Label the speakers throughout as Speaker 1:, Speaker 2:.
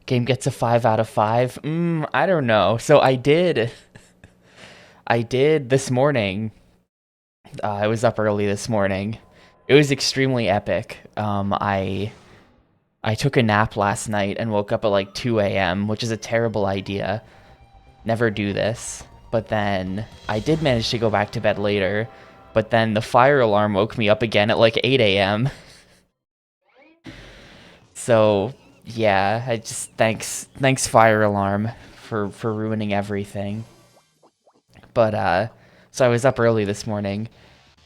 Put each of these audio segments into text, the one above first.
Speaker 1: Game gets a 5 out of 5. I don't know. So I did this morning. I was up early this morning. It was extremely epic. I took a nap last night and woke up at like 2 a.m., which is a terrible idea. Never do this. But then I did manage to go back to bed later. But then the fire alarm woke me up again at like 8 a.m. So yeah, I just thanks fire alarm for ruining everything. But so I was up early this morning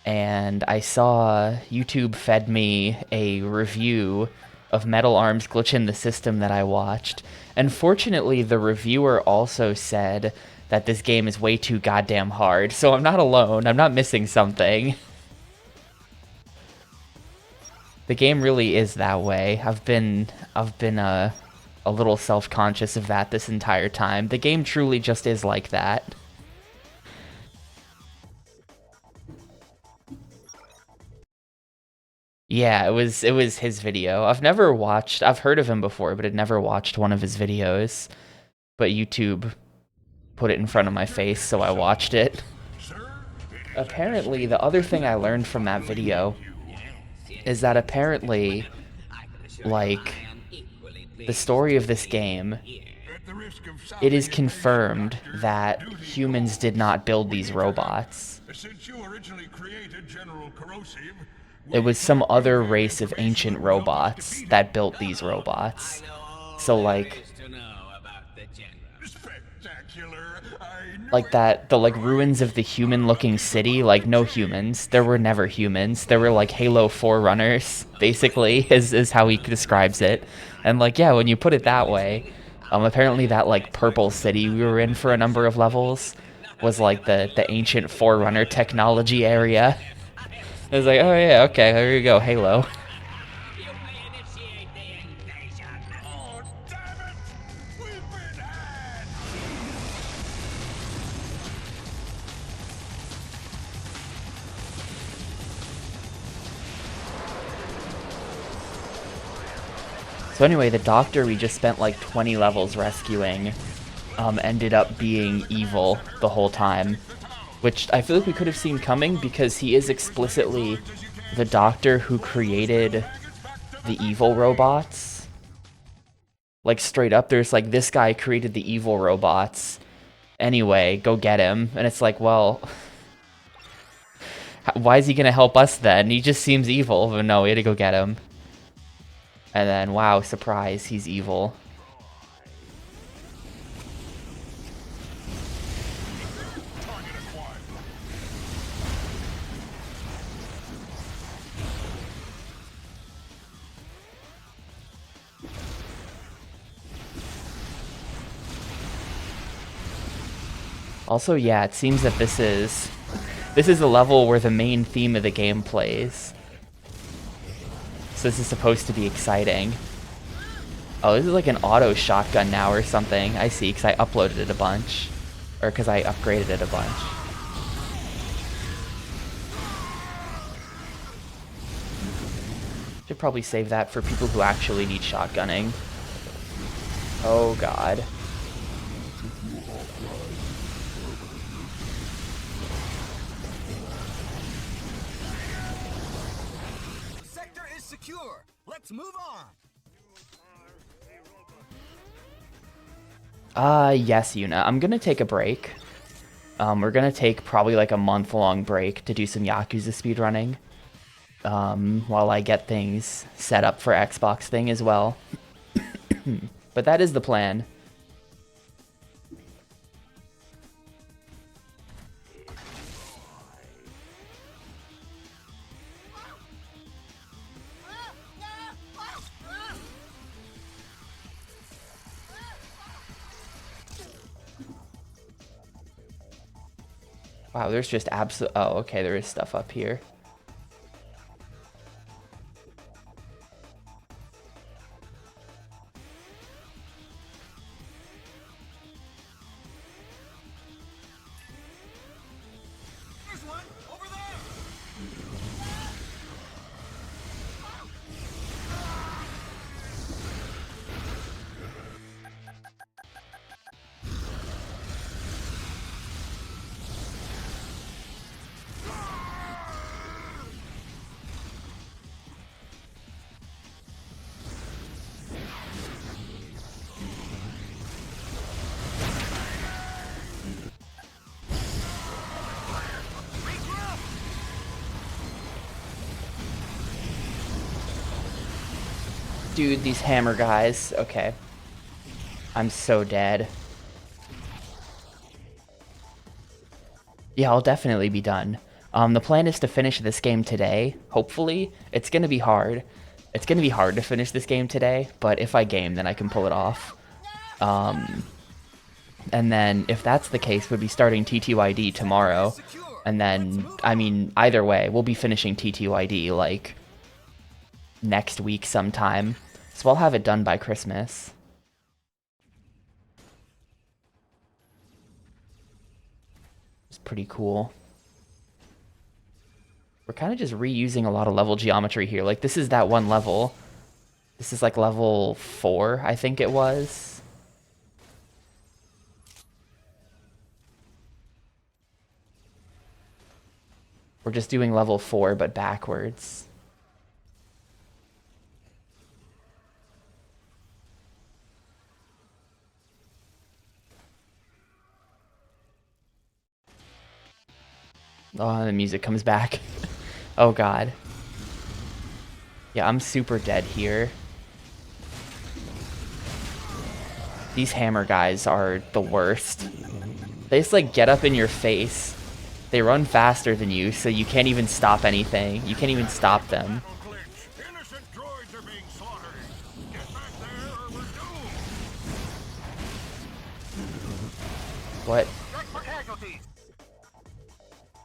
Speaker 1: and I saw YouTube fed me a review of Metal Arm's Glitch in the System that I watched. And fortunately, the reviewer also said that this game is way too goddamn hard. So I'm not alone. I'm not missing something. The game really is that way. I've been a little self-conscious of that this entire time. The game truly just is like that. Yeah, it was his video. I've heard of him before, but had never watched one of his videos. But YouTube put it in front of my face, so I watched it. Apparently, the other thing I learned from that video is that apparently, like, the story of this game, it is confirmed that humans did not build these robots. It was some other race of ancient robots that built these robots. So like that, the like ruins of the human-looking city, like no humans. There were never humans. There were like Halo Forerunners, basically, is how he describes it. And like, yeah, when you put it that way, apparently that like purple city we were in for a number of levels was like the ancient Forerunner technology area. I was like, oh yeah, okay, there you go, Halo. So anyway, the doctor we just spent like 20 levels rescuing ended up being evil the whole time, which I feel like we could have seen coming because he is explicitly the doctor who created the evil robots. Like straight up, there's like, this guy created the evil robots. Anyway, go get him. And it's like, well, why is he gonna help us then? He just seems evil, but no, we had to go get him. And then, wow, surprise, he's evil. Also, yeah, it seems that this is a level where the main theme of the game plays. So this is supposed to be exciting. Oh, this is like an auto shotgun now or something. I see, because I uploaded it a bunch. Or because I upgraded it a bunch. Should probably save that for people who actually need shotgunning. Oh god.
Speaker 2: Sector is secure. Let's move on.
Speaker 1: Yes, Yuna. I'm gonna take a break. We're gonna take probably like a month-long break to do some Yakuza speedrunning. While I get things set up for Xbox thing as well. But that is the plan. Wow, there's just absolute... Oh, okay, there is stuff up here.
Speaker 2: There's one over there.
Speaker 1: Dude, these hammer guys. Okay. I'm so dead. Yeah, I'll definitely be done. The plan is to finish this game today, hopefully. It's gonna be hard. It's gonna be hard to finish this game today, but if I game, then I can pull it off. And then, if that's the case, we'll be starting TTYD tomorrow. And then, I mean, either way, we'll be finishing TTYD, like, next week sometime. So I'll have it done by Christmas. It's pretty cool. We're kind of just reusing a lot of level geometry here. Like, this is that one level. This is like level 4, I think it was. We're just doing level 4, but backwards. Oh, the music comes back. Oh god. Yeah, I'm super dead here. These hammer guys are the worst. They just like get up in your face. They run faster than you, so you can't even stop anything. You can't even stop them.
Speaker 3: Innocent droids are being slaughtered. Get back there or we're doomed.
Speaker 1: What?
Speaker 3: Check for casualties.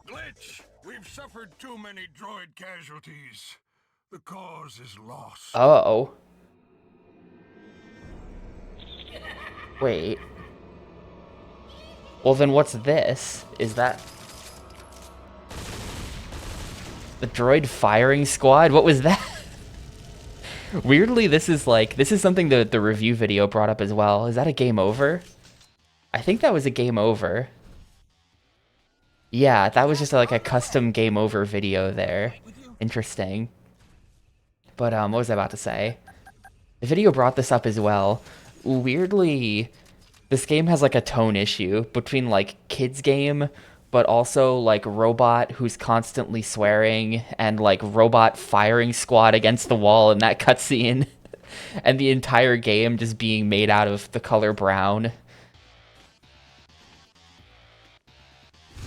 Speaker 3: Glitch. We've suffered too many droid casualties. The cause is lost.
Speaker 1: Uh-oh. Wait. Well, then what's this? Is that the droid firing squad? What was that? Weirdly, this is something that the review video brought up as well. Is that a game over? I think that was a game over. Yeah, that was just like a custom game over video there. Interesting. But what was I about to say? The video brought this up as well. Weirdly, this game has like a tone issue between like kids game, but also like robot who's constantly swearing and like robot firing squad against the wall in that cutscene, and the entire game just being made out of the color brown.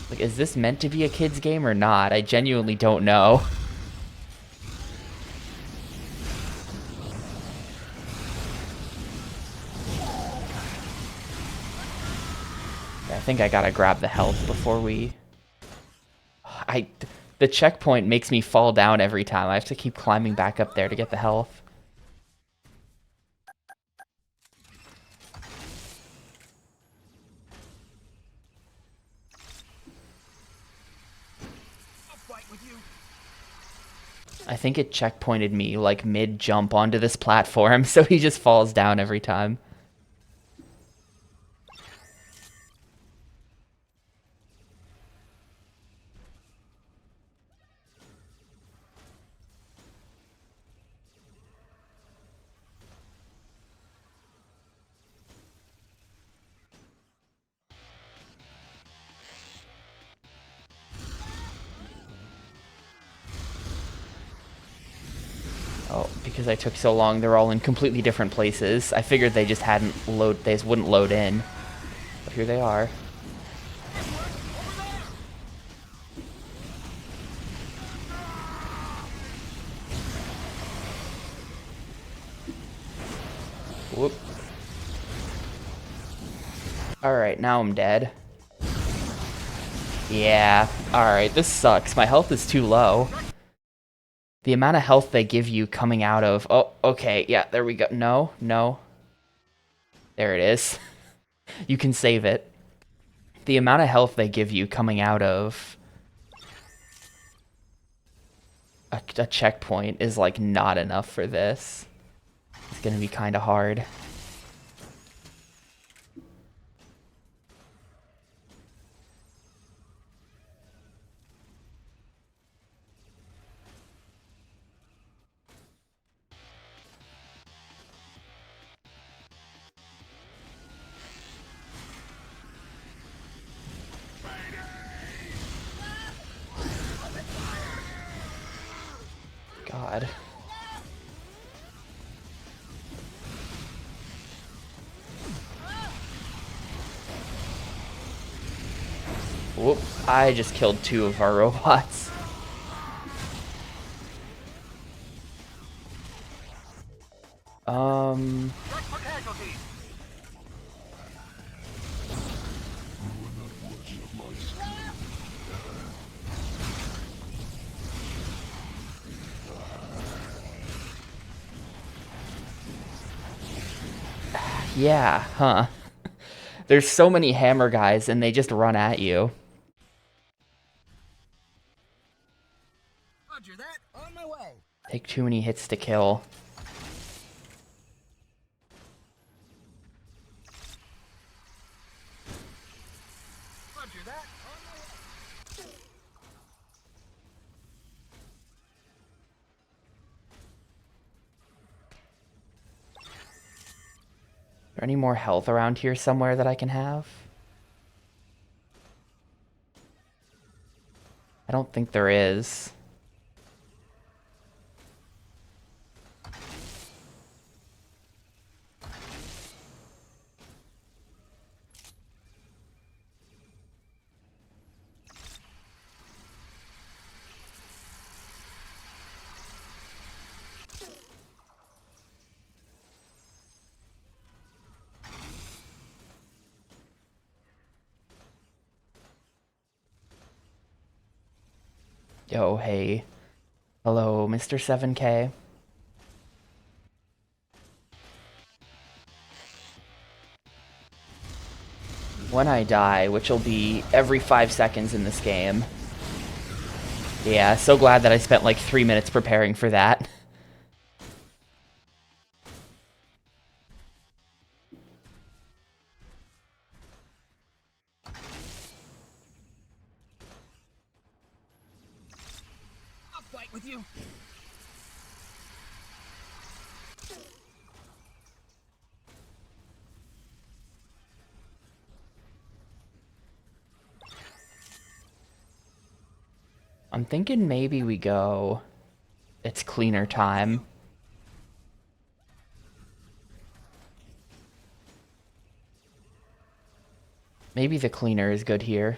Speaker 1: Like, is this meant to be a kids game or not? I genuinely don't know. I think I gotta grab the health before we... The checkpoint makes me fall down every time. I have to keep climbing back up there to get the health. I think it checkpointed me like mid-jump onto this platform, so he just falls down every time. Oh, because I took so long, they're all in completely different places. I figured they just they just wouldn't load in. But here they are. Whoop. Alright, now I'm dead. Yeah, alright, this sucks. My health is too low. The amount of health they give you coming out of... Oh, okay, yeah, there we go. No, no. There it is. You can save it. The amount of health they give you coming out of a checkpoint is, like, not enough for this. It's gonna be kind of hard. God. I just killed 2 of our robots. Yeah, huh. There's so many hammer guys and they just run at you.
Speaker 2: Roger that. On my way.
Speaker 1: Take too many hits to kill.
Speaker 2: Roger that. On my way.
Speaker 1: Is there any more health around here somewhere that I can have? I don't think there is. Yo, hey. Hello, Mr. 7K. When I die, which will be every 5 seconds in this game. Yeah, so glad that I spent like 3 minutes preparing for that.
Speaker 2: I'll fight with you.
Speaker 1: I'm thinking maybe we go... It's cleaner time. Maybe the cleaner is good here.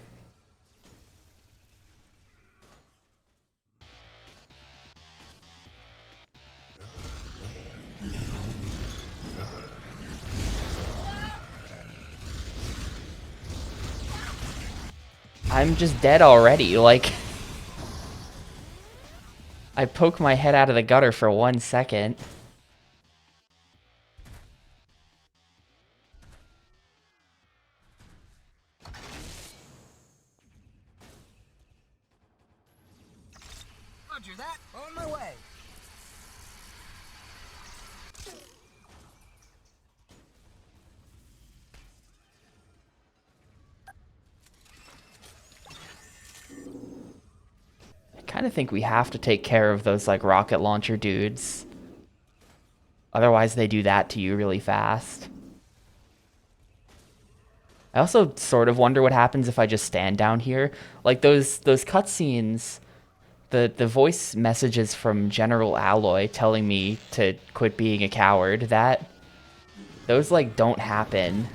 Speaker 1: I'm just dead already, like... I poke my head out of the gutter for 1 second.
Speaker 2: Roger that. On my way.
Speaker 1: I kind of think we have to take care of those like rocket launcher dudes. Otherwise they do that to you really fast. I also sort of wonder what happens if I just stand down here. Like those cutscenes, the voice messages from General Alloy telling me to quit being a coward, those like don't happen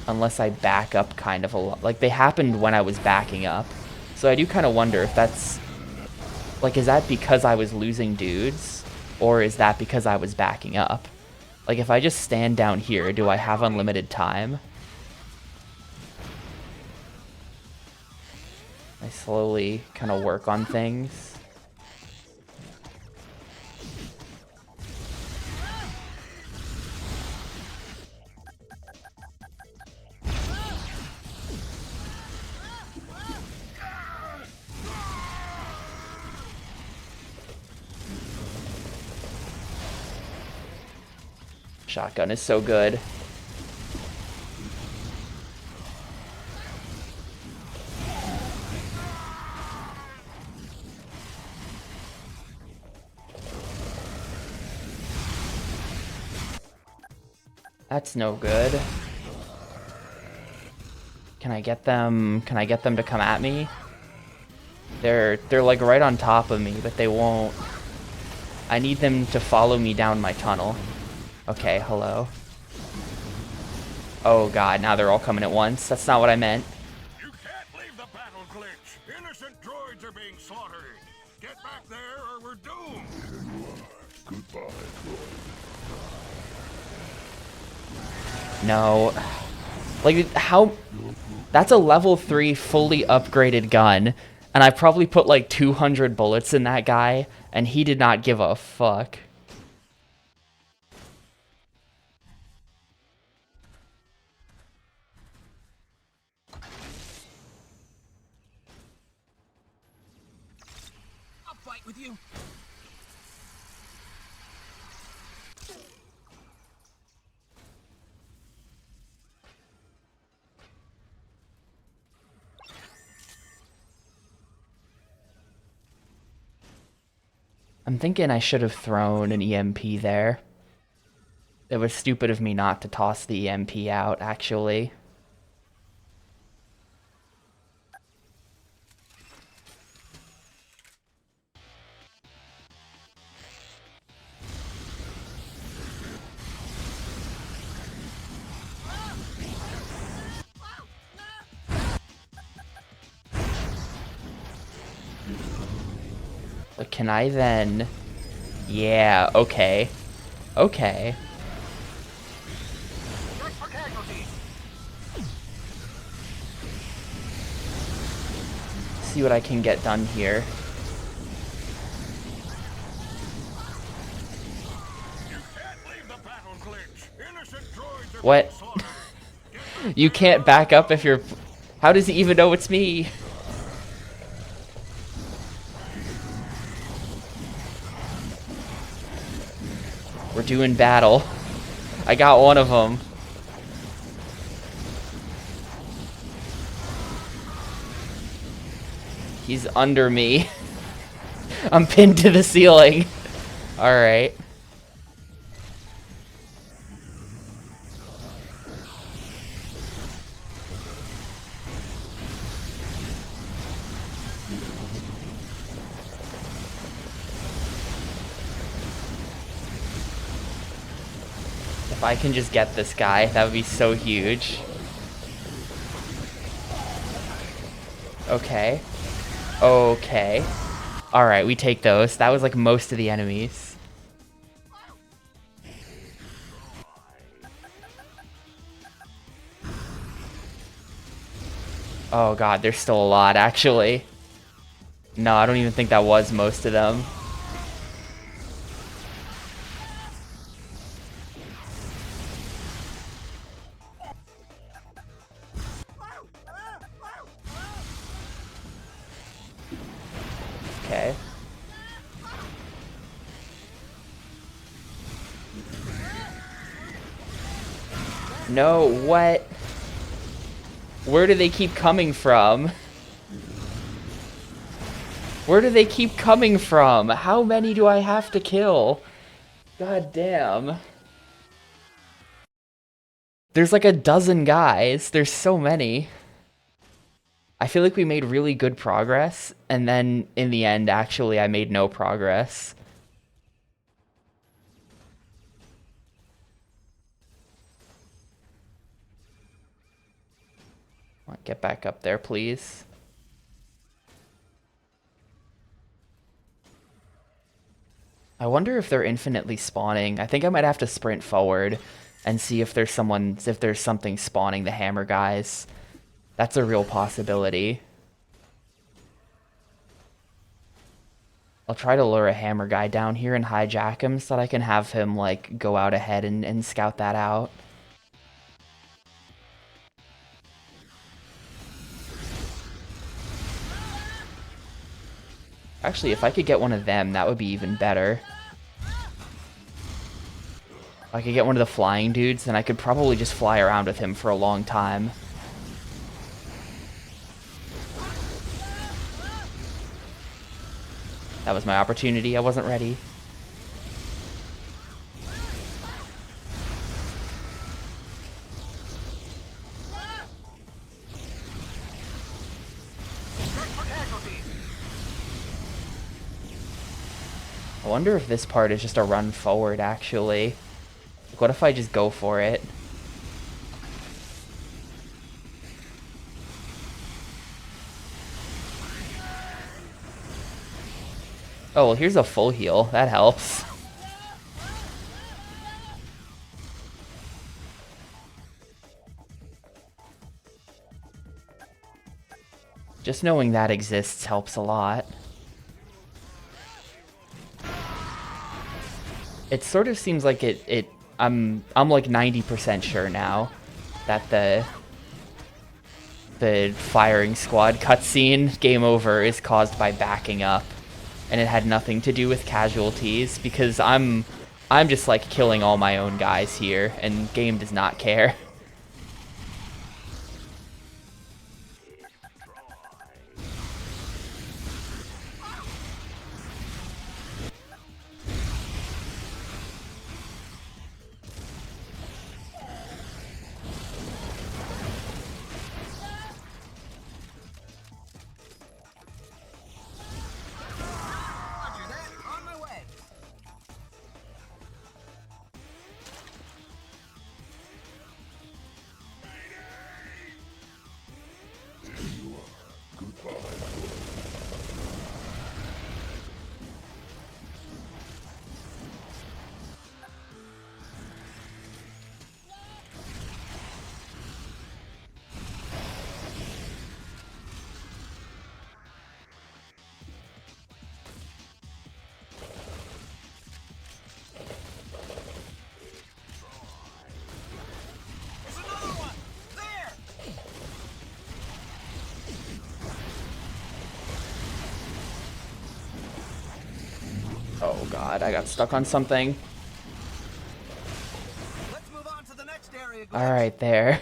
Speaker 1: unless I back up kind of a lot. Like they happened when I was backing up. So I do kind of wonder if that's like, is that because I was losing dudes or is that because I was backing up? Like if I just stand down here, do I have unlimited time? I slowly kind of work on things. Shotgun is so good. That's no good. Can I get them to come at me? They're like right on top of me, but they won't. I need them to follow me down my tunnel. Okay, hello. Oh god, now they're all coming at once. That's not what I meant.
Speaker 3: Goodbye, droid.
Speaker 1: No. Like, how... That's a level 3 fully upgraded gun, and I probably put like 200 bullets in that guy, and he did not give a fuck.
Speaker 2: I'll fight with you.
Speaker 1: I'm thinking I should have thrown an EMP there. It was stupid of me not to toss the EMP out, actually. But can I then... Yeah, okay. Okay.
Speaker 2: Check for casualties.
Speaker 1: See what I can get done here.
Speaker 3: You can't leave the battle glitch. Innocent droids are
Speaker 1: What?
Speaker 3: being slaughtered.
Speaker 1: You can't back up if you're... How does he even know it's me? We're doing battle. I got one of them. He's under me. I'm pinned to the ceiling. Alright. If I can just get this guy, that would be so huge. Okay. Okay. Alright, we take those. That was like most of the enemies. Oh god, there's still a lot, actually. No, I don't even think that was most of them. Okay. No, what? Where do they keep coming from? Where do they keep coming from? How many do I have to kill? God damn. There's like a dozen guys. There's so many. I feel like we made really good progress, and then in the end, actually, I made no progress. Get back up there, please. I wonder if they're infinitely spawning. I think I might have to sprint forward and see if there's something spawning the hammer guys. That's a real possibility. I'll try to lure a hammer guy down here and hijack him so that I can have him, like, go out ahead and scout that out. Actually, if I could get one of them, that would be even better. If I could get one of the flying dudes, then I could probably just fly around with him for a long time. That was my opportunity. I wasn't ready. I wonder if this part is just a run forward, actually. What if I just go for it? Oh, well, here's a full heal. That helps. Just knowing that exists helps a lot. It sort of seems like I'm like 90% sure now that the firing squad cutscene game over is caused by backing up, and it had nothing to do with casualties, because I'm just like killing all my own guys here, and game does not care.
Speaker 2: Roger that. On my way. There's another one. There.
Speaker 1: Oh god, I got stuck on something.
Speaker 2: Let's move on to the next area. Glitch.
Speaker 1: Alright, there.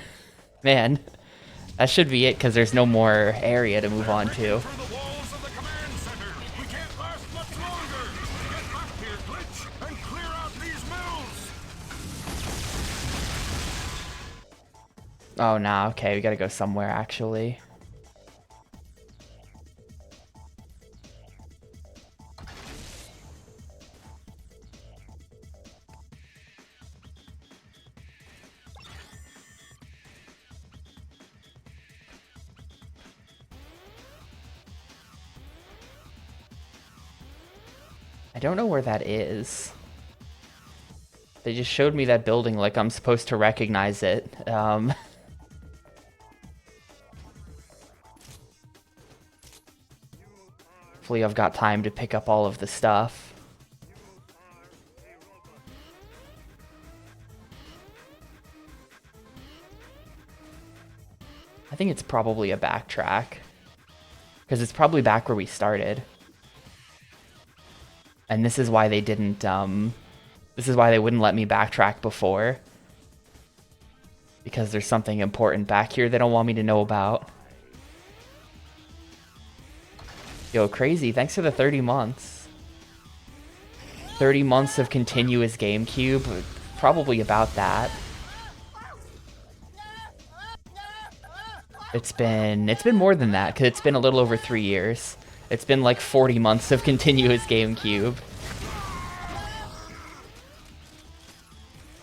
Speaker 1: Man, that should be it, because there's no more area to move on to.
Speaker 3: Through the walls of the command center. We can't last much longer. Get back here, Glitch, and clear out these mills.
Speaker 1: Oh, nah, okay, we gotta go somewhere, actually. I don't know where that is. They just showed me that building like I'm supposed to recognize it. Hopefully I've got time to pick up all of the stuff. I think it's probably a backtrack, because it's probably back where we started. And this is why they didn't, this is why they wouldn't let me backtrack before. Because there's something important back here they don't want me to know about. Yo, Crazy, thanks for the 30 months. 30 months of continuous Gamecube, probably about that. It's been more than that, because it's been a little over 3 years. It's been like 40 months of continuous Gamecube.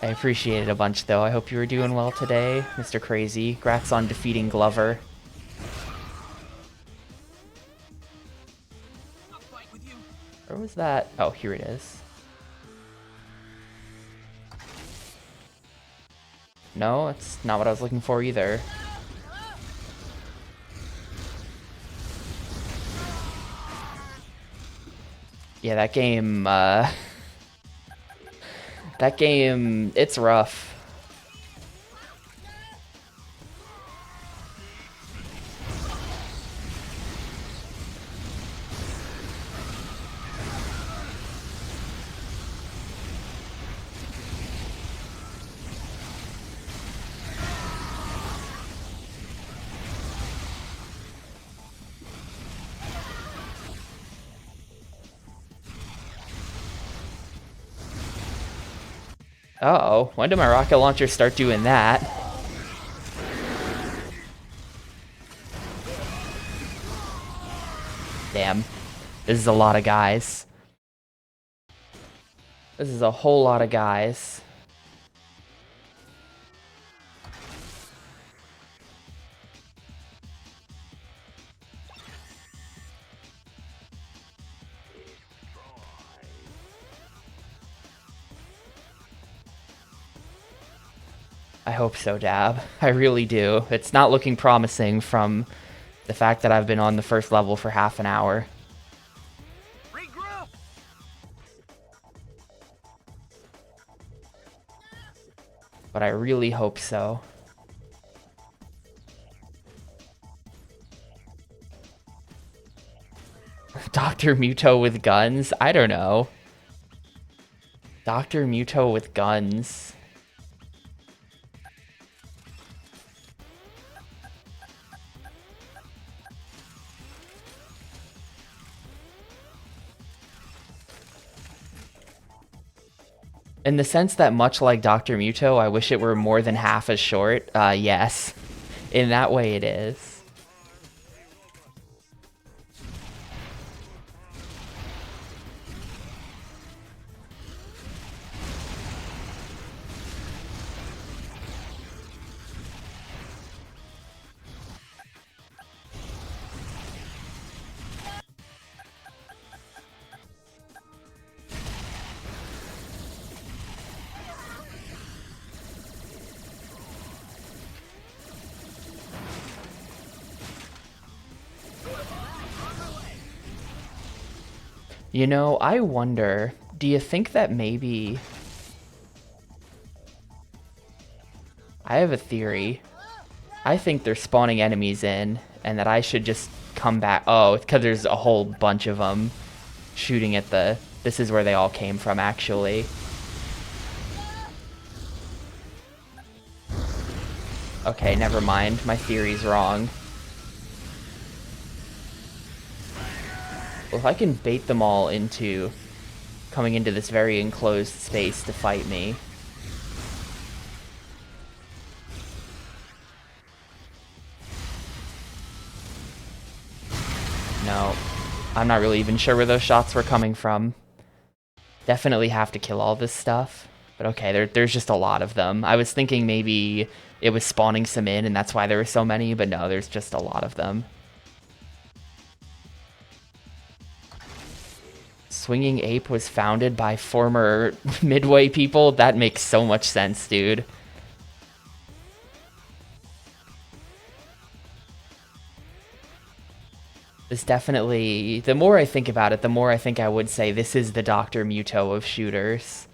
Speaker 1: I appreciate it a bunch, though. I hope you were doing well today, Mr. Crazy. Congrats on defeating Glover.
Speaker 2: I'll fight with you.
Speaker 1: Where was that? Oh, here it is. No, it's not what I was looking for either. Yeah, that game, it's rough. Uh-oh, when did my rocket launcher start doing that? Damn. This is a lot of guys. This is a whole lot of guys. I hope so, Dab. I really do. It's not looking promising from The fact that I've been on the first level for half an hour.
Speaker 2: Regroup.
Speaker 1: But I really hope so. Dr. Muto with guns? I don't know. Dr. Muto with guns. In the sense that much like Dr. Muto, I wish it were more than half as short. Yes. In that way it is. You know, I wonder, do you think that maybe... I have a theory. I think they're spawning enemies in, and that I should just come back. Oh, it's because there's a whole bunch of them shooting at the... This is where they all came from, actually. Okay, never mind. My theory's wrong. Well, if I can bait them all into coming into this very enclosed space to fight me. No, I'm not really even sure where those shots were coming from. Definitely have to kill all this stuff. But okay, there's just a lot of them. I was thinking maybe it was spawning some in and that's why there were so many, but no, there's just a lot of them. Swinging Ape was founded by former Midway people? That makes so much sense, dude. This definitely... The more I think about it, the more I think I would say this is the Dr. Muto of shooters.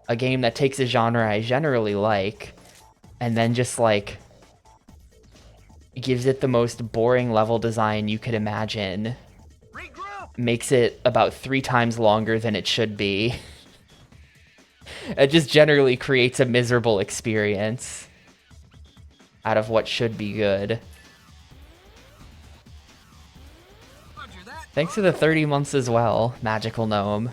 Speaker 1: A game that takes a genre I generally like, and then just, like, gives it the most boring level design you could imagine. Makes it about 3 times longer than it should be. It just generally creates a miserable experience out of what should be good. Thanks for the 30 months as well, Magical Gnome.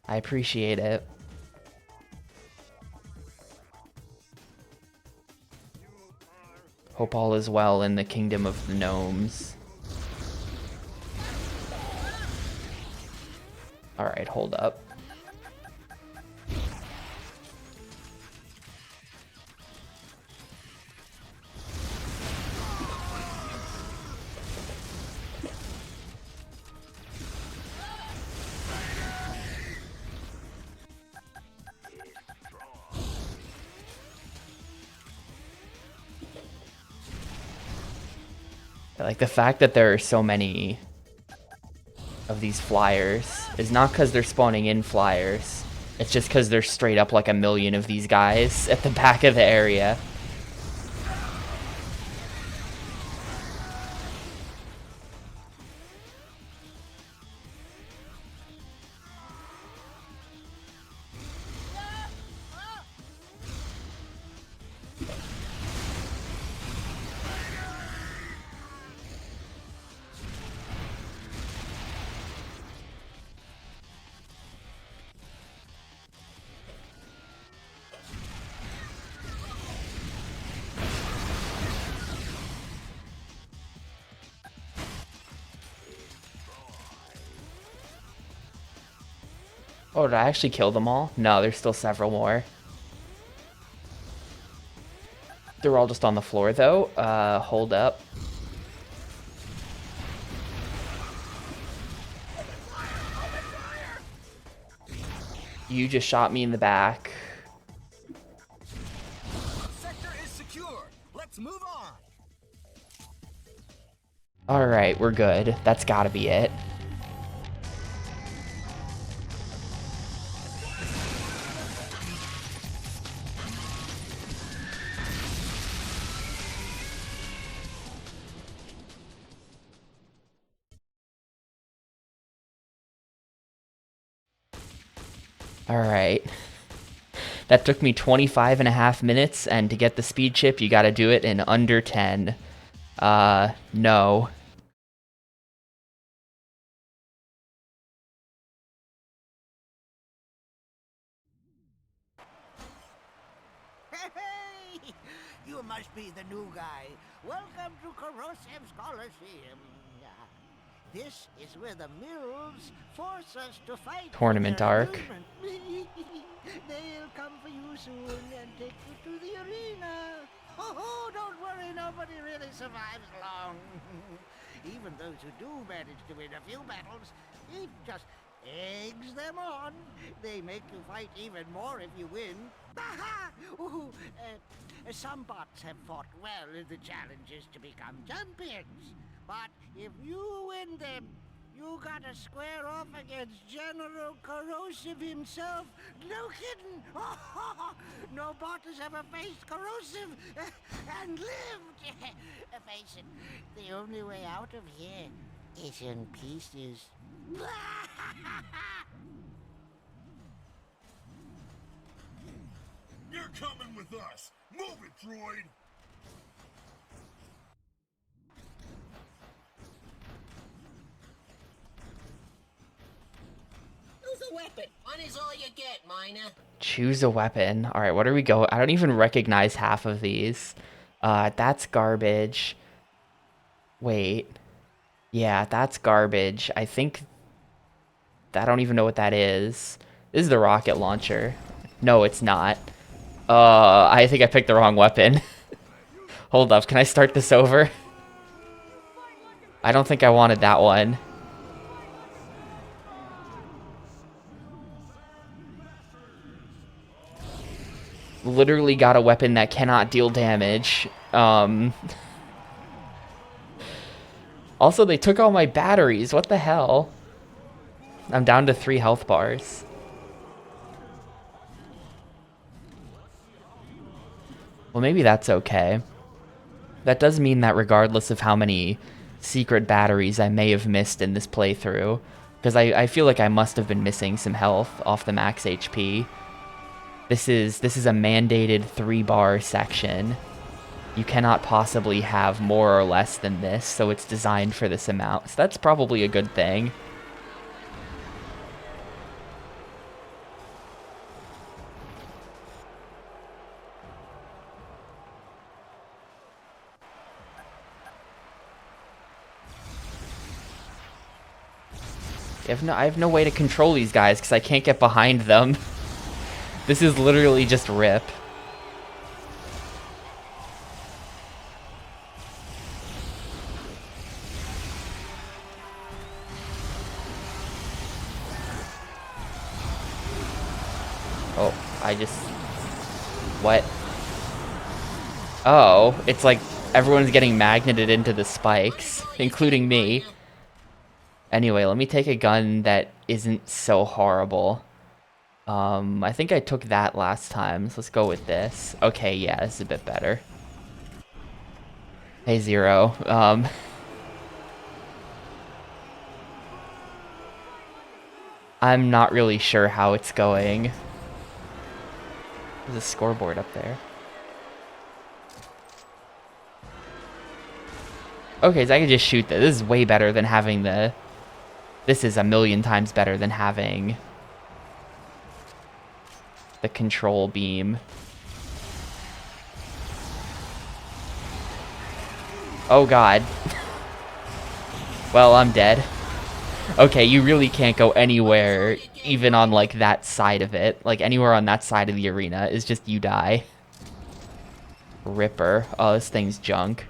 Speaker 1: I appreciate it. Hope all is well in the kingdom of the gnomes. Alright, hold up. Like, the fact that there are so many of these flyers is not because they're spawning in flyers. It's just because there's straight up like a million of these guys at the back of the area. Oh, did I actually kill them all? No, there's still several more. They're all just on the floor, though. Hold up. You just shot me in the back.
Speaker 2: Sector is secure. Let's move on.
Speaker 1: Alright, we're good. That's gotta be it. Alright. That took me 25.5 minutes, and to get the speed chip, you gotta do it in under 10. No.
Speaker 4: Hey, you must be the new guy. Welcome to Corrosiv's Coliseum. This is where the mills force us to fight.
Speaker 1: Tournament arc.
Speaker 4: They'll come for you soon and take you to the arena. Oh, don't worry, nobody really survives long. Even those who do manage to win a few battles, it just eggs them on. They make you fight even more if you win. Some bots have fought well in the challenges to become champions. But if you win them, you gotta square off against General Corrosive himself. No kidding. No bot has ever faced Corrosive and lived. Face it, the only way out of here is in pieces.
Speaker 3: You're coming with us. Move it, droid.
Speaker 5: Choose a weapon. One is all you get, Miner.
Speaker 1: Choose a weapon. Alright, what are we going? I don't even recognize half of these. That's garbage. Wait. Yeah, that's garbage. I think... I don't even know what that is. This is the rocket launcher. No, it's not. I think I picked the wrong weapon. Hold up, can I start this over? I don't think I wanted that one. Literally got a weapon that cannot deal damage. Also, they took all my batteries. What the hell? I'm down to 3 health bars. Well, maybe that's okay. That does mean that regardless of how many secret batteries I may have missed in this playthrough, because I feel like I must have been missing some health off the max HP. This is a mandated 3-bar section. You cannot possibly have more or less than this, so it's designed for this amount. So that's probably a good thing. I have no way to control these guys because I can't get behind them. This is literally just rip. Oh, what? Oh, it's like everyone's getting magneted into the spikes, including me. Anyway, let me take a gun that isn't so horrible. I think I took that last time, so let's go with this. Okay, yeah, this is a bit better. Hey, Zero. I'm not really sure how it's going. There's a scoreboard up there. Okay, so I can just shoot this. This is way better than having the... This is a million times better than having the control beam. Oh god. Well, I'm dead. Okay, you really can't go anywhere, even on, like, that side of it. Like, anywhere on that side of the arena is just you die. Ripper. Oh, this thing's junk.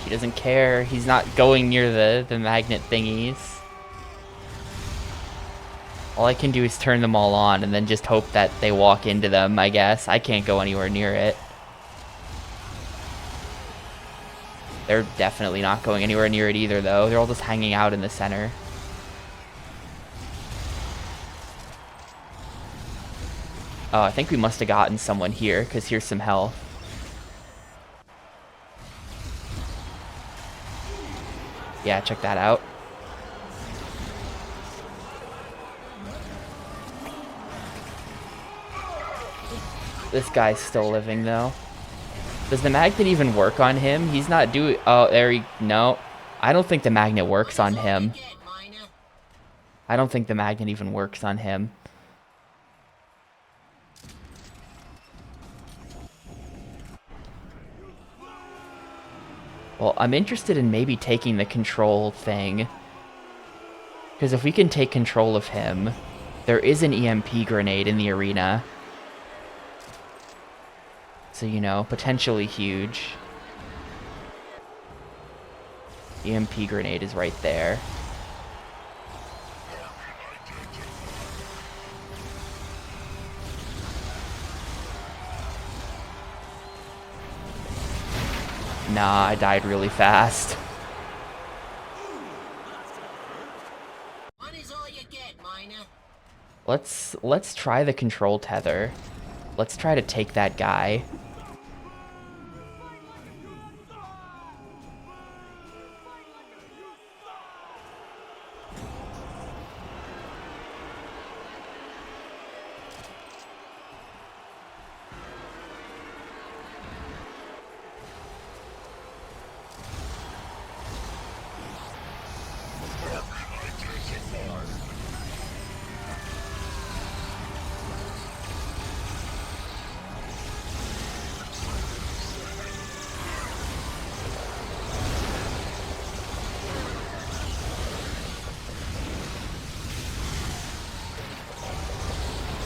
Speaker 1: He doesn't care. He's not going near the magnet thingies. All I can do is turn them all on and then just hope that they walk into them, I guess. I can't go anywhere near it. They're definitely not going anywhere near it either, though. They're all just hanging out in the center. Oh, I think we must have gotten someone here, because here's some health. Yeah, check that out. This guy's still living, though. Does the magnet even work on him? He's not doing... Oh, there he... No. I don't think the magnet works on him. I don't think the magnet even works on him. Well, I'm interested in maybe taking the control thing. Because if we can take control of him, there is an EMP grenade in the arena. So, you know, potentially huge. EMP grenade is right there. Nah, I died really fast.
Speaker 5: Money's all you get, Miner.
Speaker 1: Let's try the control tether. Let's try to take that guy.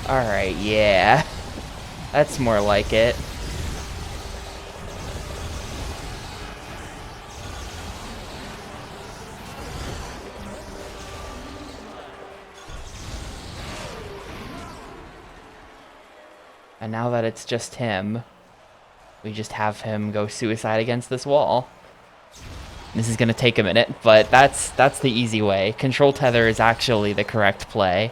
Speaker 1: Alright, yeah. That's more like it. And now that it's just him, we just have him go suicide against this wall. This is gonna take a minute, but that's the easy way. Control tether is actually the correct play.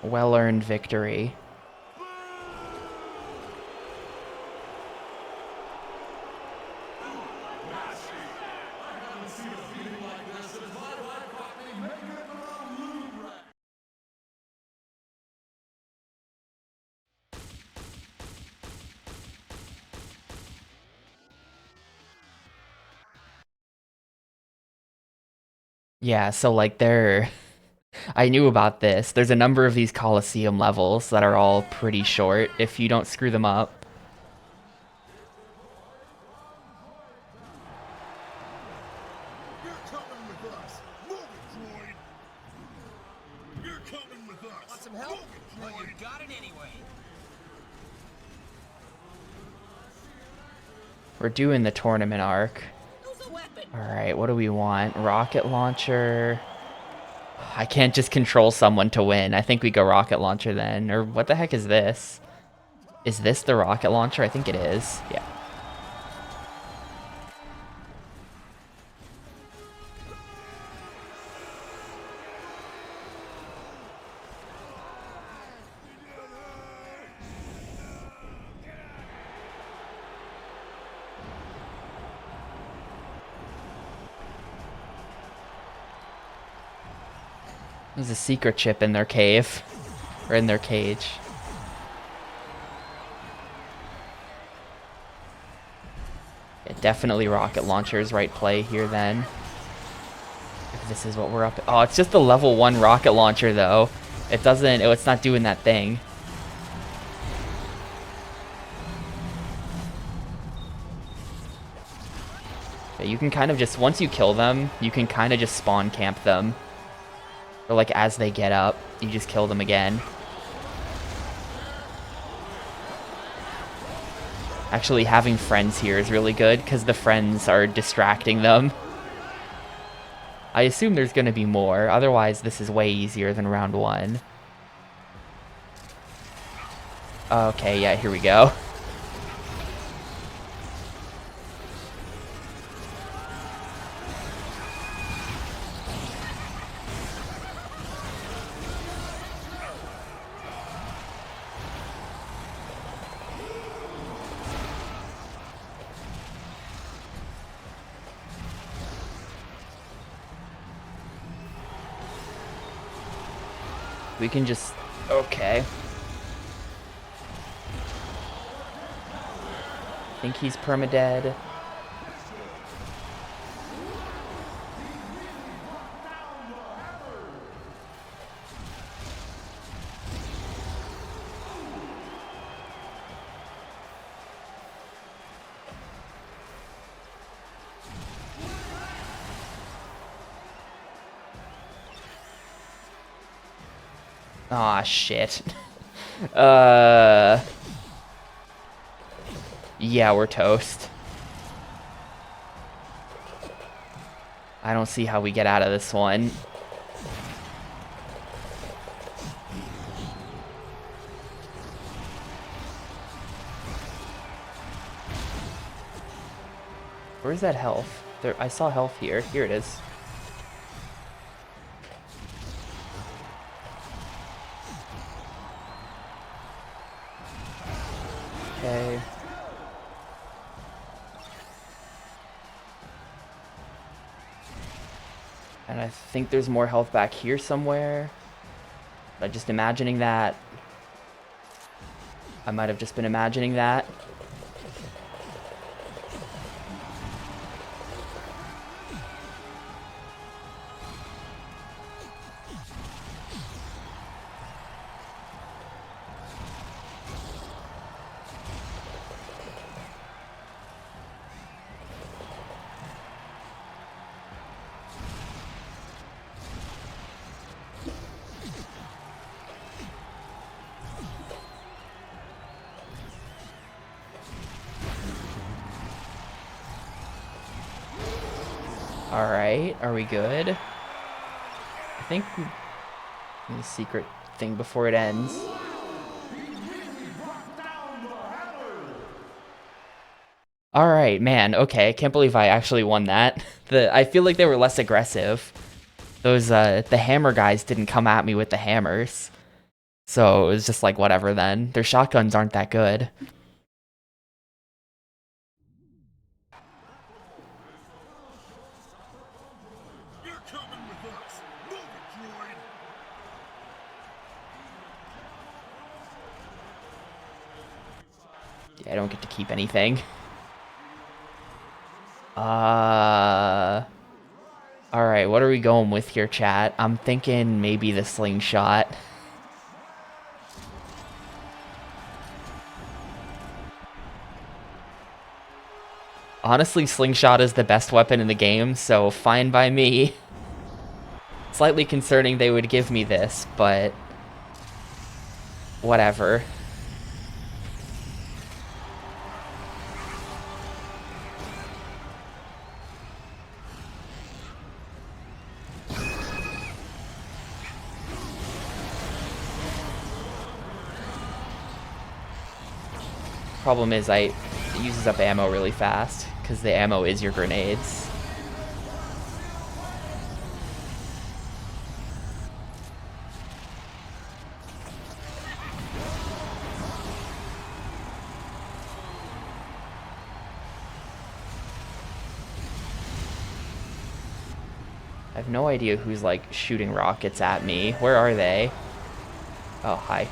Speaker 1: Well-earned victory. Yeah, so like I knew about this. There's a number of these Coliseum levels that are all pretty short if you don't screw them up.
Speaker 3: You're coming with us. Move it, droid. You're coming with us.
Speaker 2: Want some help?
Speaker 3: Move it,
Speaker 2: Well,
Speaker 3: droid.
Speaker 2: you got it anyway.
Speaker 1: We're doing the tournament arc.
Speaker 5: Use a weapon.
Speaker 1: Alright, what do we want? Rocket launcher. I can't just control someone to win. I think we go rocket launcher then. Or what the heck is this? Is this the rocket launcher? I think it is. Yeah. There's a secret chip in their cave. Or in their cage. Yeah, Definitely rocket launchers right play here then. If this is what we're up to. Oh, it's just the level 1 rocket launcher though. It doesn't, it's not doing that thing. Yeah, you can kind of just, once you kill them, you can kind of just spawn camp them. Or like as they get up, you just kill them again. Actually, having friends here is really good because the friends are distracting them. I assume there's going to be more, otherwise this is way easier than round 1. Okay, yeah, here we go. We can just... Okay. I think he's permadead. Aw, shit. Yeah, we're toast. I don't see how we get out of this one. Where's that health? There, I saw health here. Here it is. Okay. And I think there's more health back here somewhere. Am I just imagining that? I might have just been imagining that. Alright, are we good? I think the secret thing before it ends. Alright, man, okay, I can't believe I actually won that. I feel like they were less aggressive. Those, the hammer guys didn't come at me with the hammers. So it was just like, whatever then. Their shotguns aren't that good. Yeah, I don't get to keep anything. Alright, what are we going with here, chat? I'm thinking maybe the slingshot. Honestly, slingshot is the best weapon in the game, so fine by me. Slightly concerning they would give me this, but whatever. Problem is, it uses up ammo really fast, because the ammo is your grenades. I have no idea who's, like, shooting rockets at me. Where are they? Oh, hi.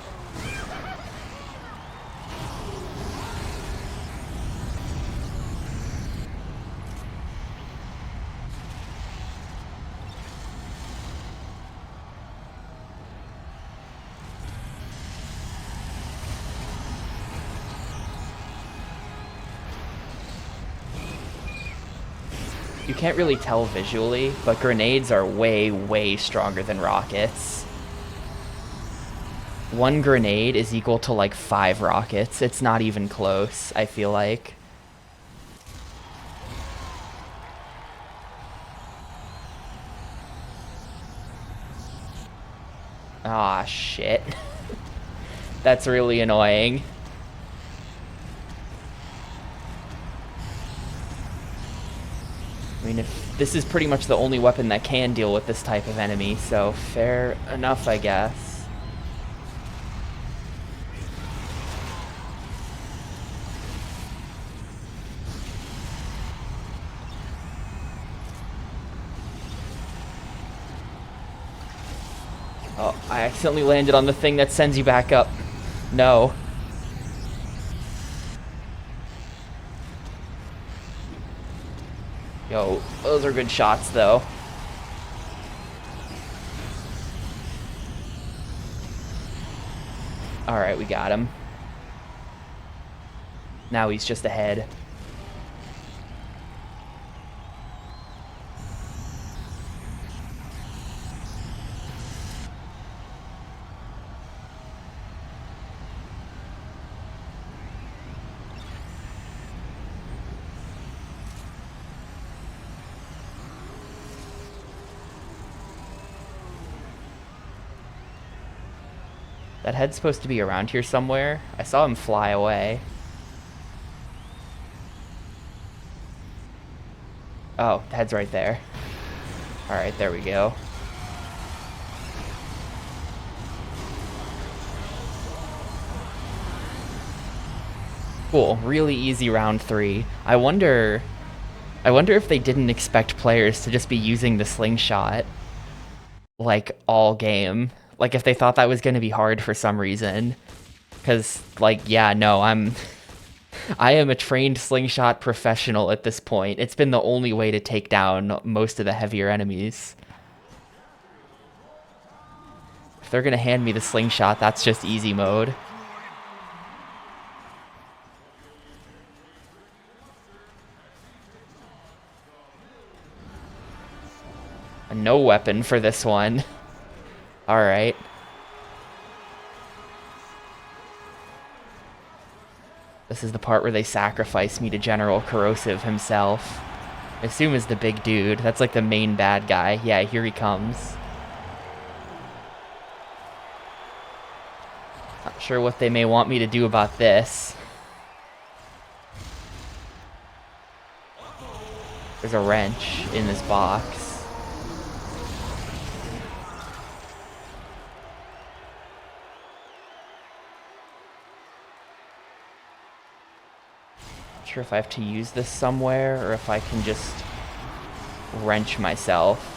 Speaker 1: You can't really tell visually, but grenades are way, way stronger than rockets. One grenade is equal to like 5 rockets. It's not even close, I feel like. Ah, shit. That's really annoying. I mean, if this is pretty much the only weapon that can deal with this type of enemy, so fair enough, I guess. Oh, I accidentally landed on the thing that sends you back up. No. Yo, those are good shots, though. Alright, we got him. Now he's just ahead. That head's supposed to be around here somewhere. I saw him fly away. Oh, the head's right there. Alright, there we go. Cool, really easy round 3. I wonder if they didn't expect players to just be using the slingshot like all game. Like if they thought that was going to be hard for some reason. Cuz like yeah, no, I am a trained slingshot professional at this point. It's been the only way to take down most of the heavier enemies. If they're going to hand me the slingshot, that's just easy mode. A no weapon for this one. Alright. This is the part where they sacrifice me to General Corrosive himself. I assume is the big dude. That's like the main bad guy. Yeah, here he comes. Not sure what they may want me to do about this. There's a wrench in this box. Not sure if I have to use this somewhere or if I can just wrench myself.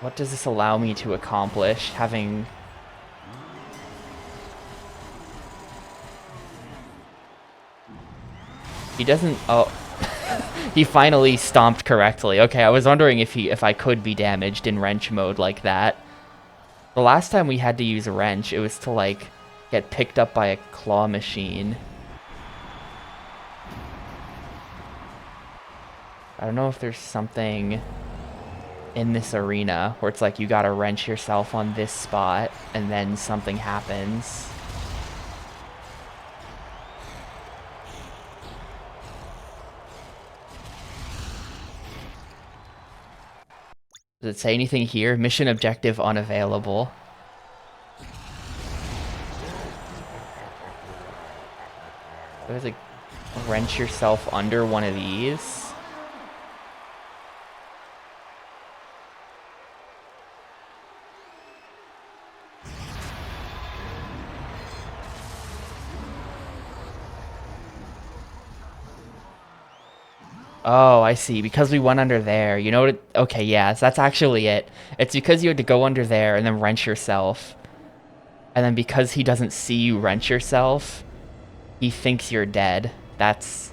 Speaker 1: What does this allow me to accomplish, having... He doesn't... Oh. He finally stomped correctly. Okay, I was wondering if I could be damaged in wrench mode like that. The last time we had to use a wrench, it was to, like, get picked up by a claw machine. I don't know if there's something in this arena where it's like you gotta wrench yourself on this spot and then something happens. Does it say anything here? Mission objective unavailable. There's like wrench yourself under one of these. Oh, I see. Because we went under there. You know what? Okay, yeah, so that's actually it. It's because you had to go under there and then wrench yourself. And then because he doesn't see you wrench yourself, he thinks you're dead. That's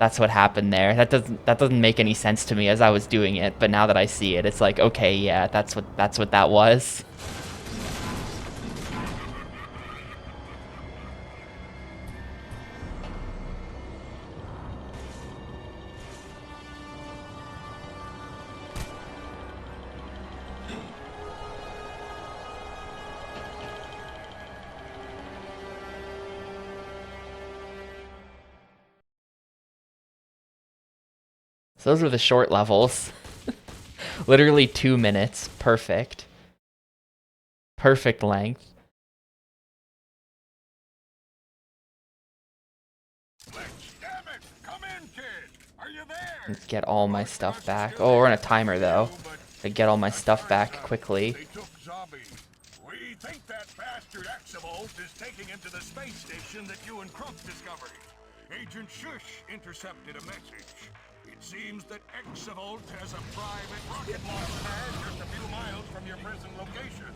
Speaker 1: that's what happened there. That doesn't make any sense to me as I was doing it, but now that I see it, it's like, okay, yeah, that's what that was. So those were the short levels. Literally 2 minutes. Perfect. Perfect length.
Speaker 3: Damn it! Come in, kid! Are you there?
Speaker 1: Get all my stuff back. Oh, we're on a timer though. To get all my stuff back quickly.
Speaker 3: They took Zombie. We think that bastard Exavolt is taking him to the space station that you and Crump discovered. Agent Shush intercepted a message. It seems that Exavolt has a private rocket launch pad just a few miles from your present location.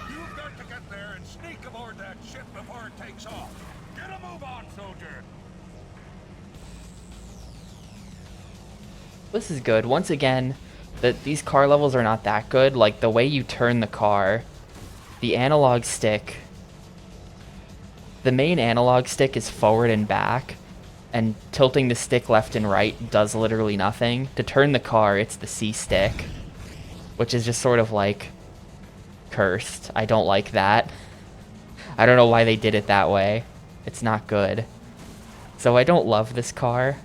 Speaker 3: You've got to get there and sneak aboard that ship before it takes off. Get a move on, soldier!
Speaker 1: This is good. Once again, these car levels are not that good. Like, the way you turn the car, the analog stick, the main analog stick is forward and back, and tilting the stick left and right does literally nothing. To turn the car, it's the C stick, which is just sort of like cursed. I don't like that. I don't know why they did it that way. It's not good. So I don't love this car.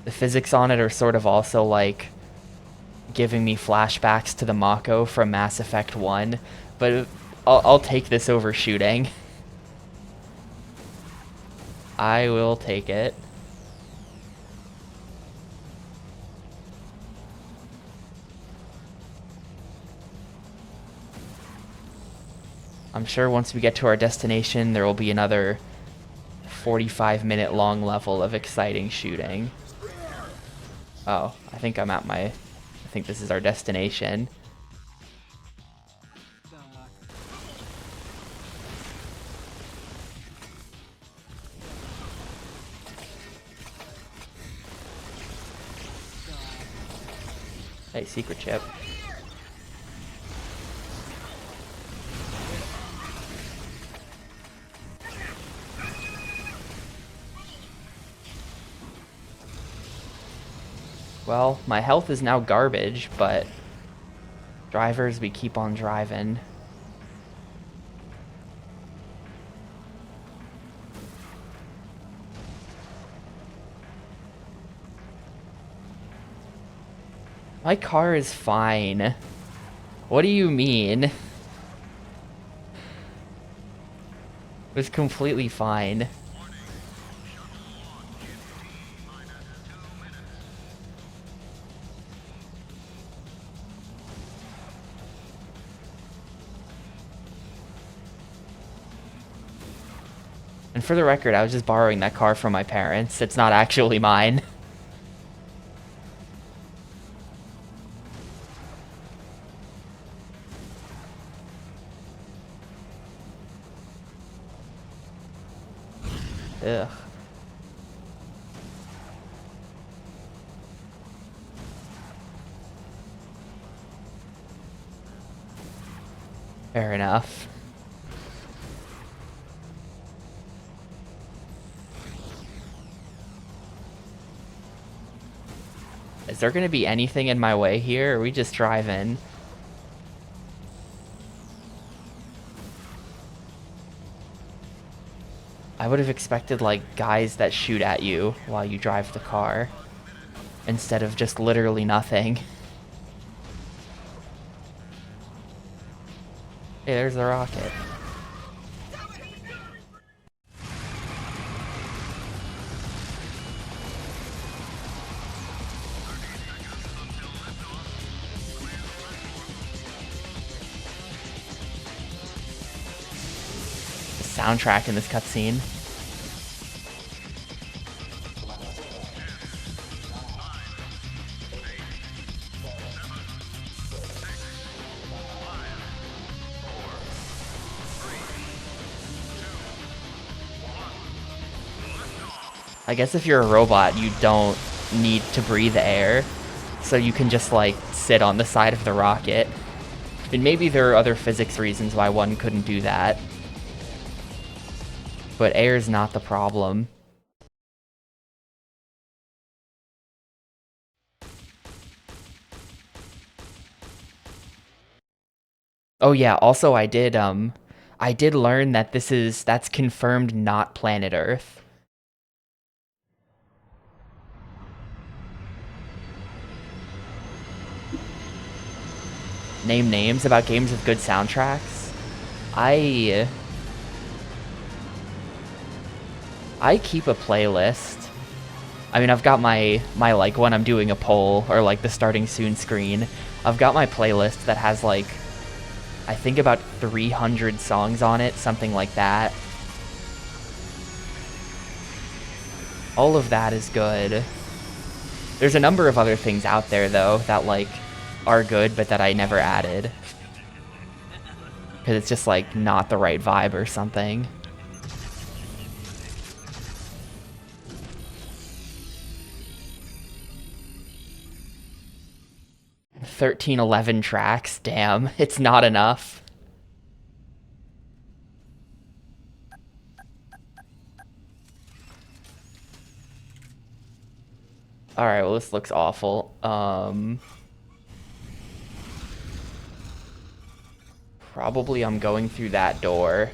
Speaker 1: The physics on it are sort of also like giving me flashbacks to the Mako from Mass Effect 1, but I'll take this over shooting. I will take it. I'm sure once we get to our destination, there will be another 45-minute long level of exciting shooting. Oh, I think I'm at I think this is our destination. Hey, secret chip. Well, my health is now garbage, but drivers, we keep on driving. My car is fine. What do you mean? It was completely fine. And for the record, I was just borrowing that car from my parents. It's not actually mine. Ugh. Fair enough. Is there gonna be anything in my way here, or are we just driving? I would have expected, like, guys that shoot at you while you drive the car, instead of just literally nothing. Hey, there's the rocket. Soundtrack in this cutscene. I guess if you're a robot, you don't need to breathe air, so you can just, like, sit on the side of the rocket. And maybe there are other physics reasons why one couldn't do that. But air is not the problem. Oh yeah, also I did learn that that's confirmed not planet Earth. Name names about games with good soundtracks. I keep a playlist. I mean, I've got my like when I'm doing a poll or like the starting soon screen, I've got my playlist that has like I think about 300 songs on it, something like that. All of that is good. There's a number of other things out there though that like are good but that I never added. Because it's just like not the right vibe or something. $13.11 tracks, damn, it's not enough. Alright, well this looks awful. Probably I'm going through that door.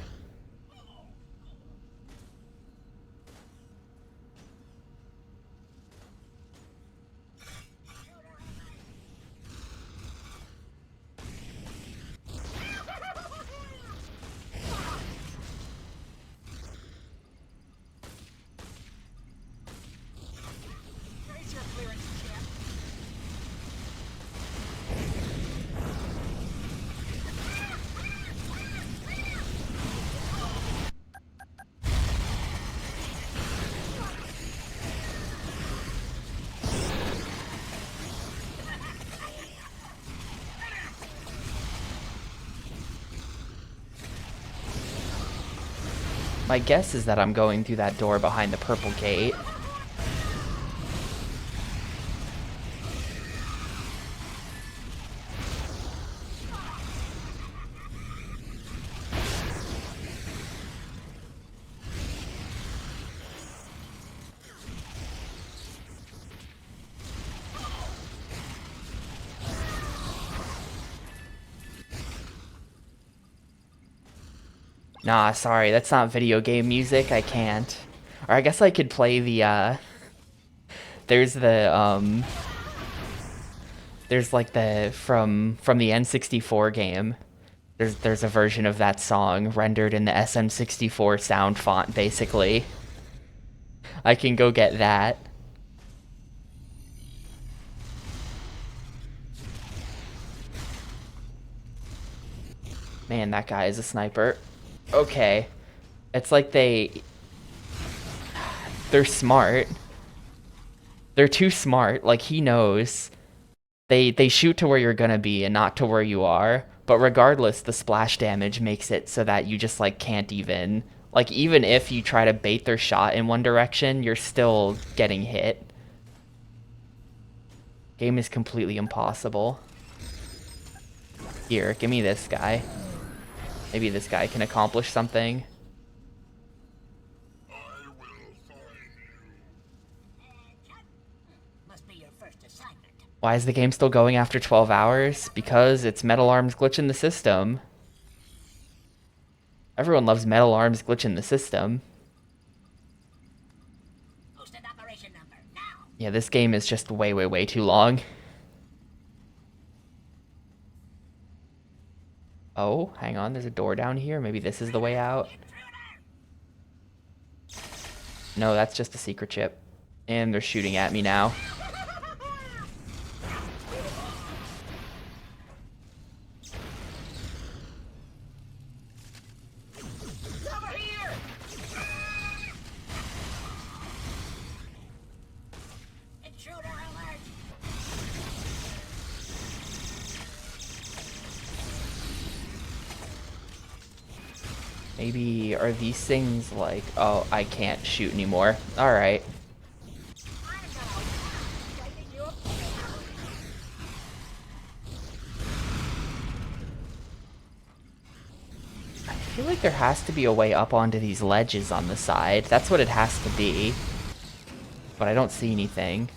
Speaker 1: My guess is that I'm going through that door behind the purple gate. Nah, sorry, that's not video game music, I can't. Or I guess I could play the, there's the, there's like the, from the N64 game, there's a version of that song rendered in the SM64 sound font, basically. I can go get that. Man, that guy is a sniper. Okay. It's like they're smart. They're too smart. Like, he knows. They shoot to where you're gonna be and not to where you are. But regardless, the splash damage makes it so that you just, like, can't even... Like, even if you try to bait their shot in one direction, you're still getting hit. Game is completely impossible. Here, give me this guy. Maybe this guy can accomplish something. Why is the game still going after 12 hours? Because it's Metal Arms glitching the system. Everyone loves Metal Arms glitching the system. Yeah, this game is just way, way, way too long. Oh, hang on, there's a door down here. Maybe this is the way out. No, that's just a secret chip. And they're shooting at me now. Maybe, are these things like... Oh, I can't shoot anymore. Alright. feel like there has to be a way up onto these ledges on the side. That's what it has to be. But I don't see anything.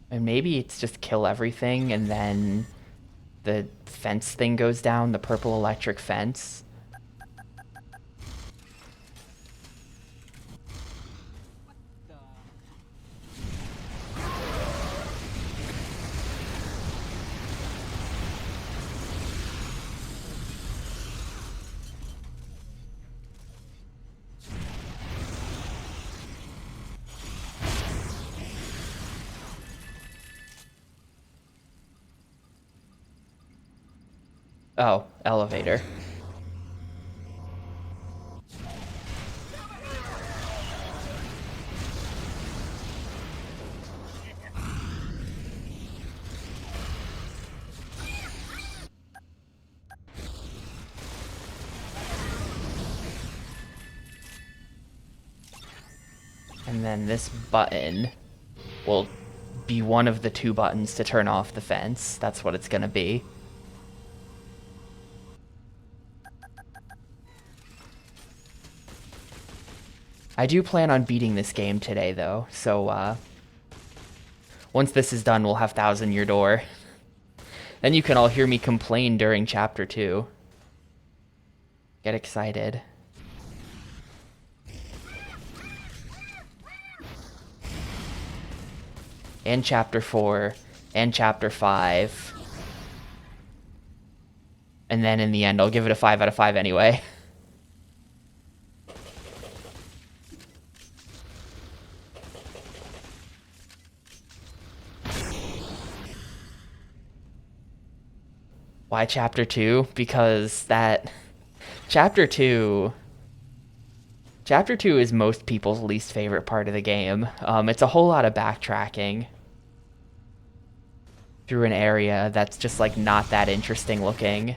Speaker 1: And maybe it's just kill everything and then the fence thing goes down, the purple electric fence. Oh, elevator. And then this button will be one of the two buttons to turn off the fence. That's what it's gonna be. I do plan on beating this game today, though, so once this is done, we'll have Thousand Year Door. Then you can all hear me complain during Chapter 2. Get excited. And Chapter 4, and Chapter 5. And then in the end, I'll give it a 5 out of 5 anyway. Why Chapter 2? Because that... Chapter 2 is most people's least favorite part of the game. It's a whole lot of backtracking through an area that's just, like, not that interesting looking.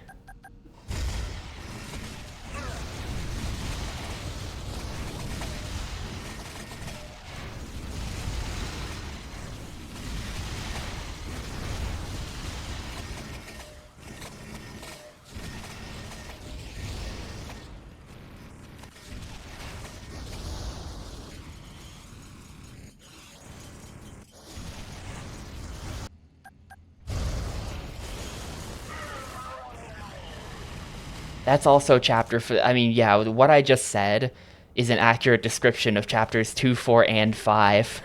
Speaker 1: That's also I mean, yeah, what I just said is an accurate description of chapters 2, 4, and 5.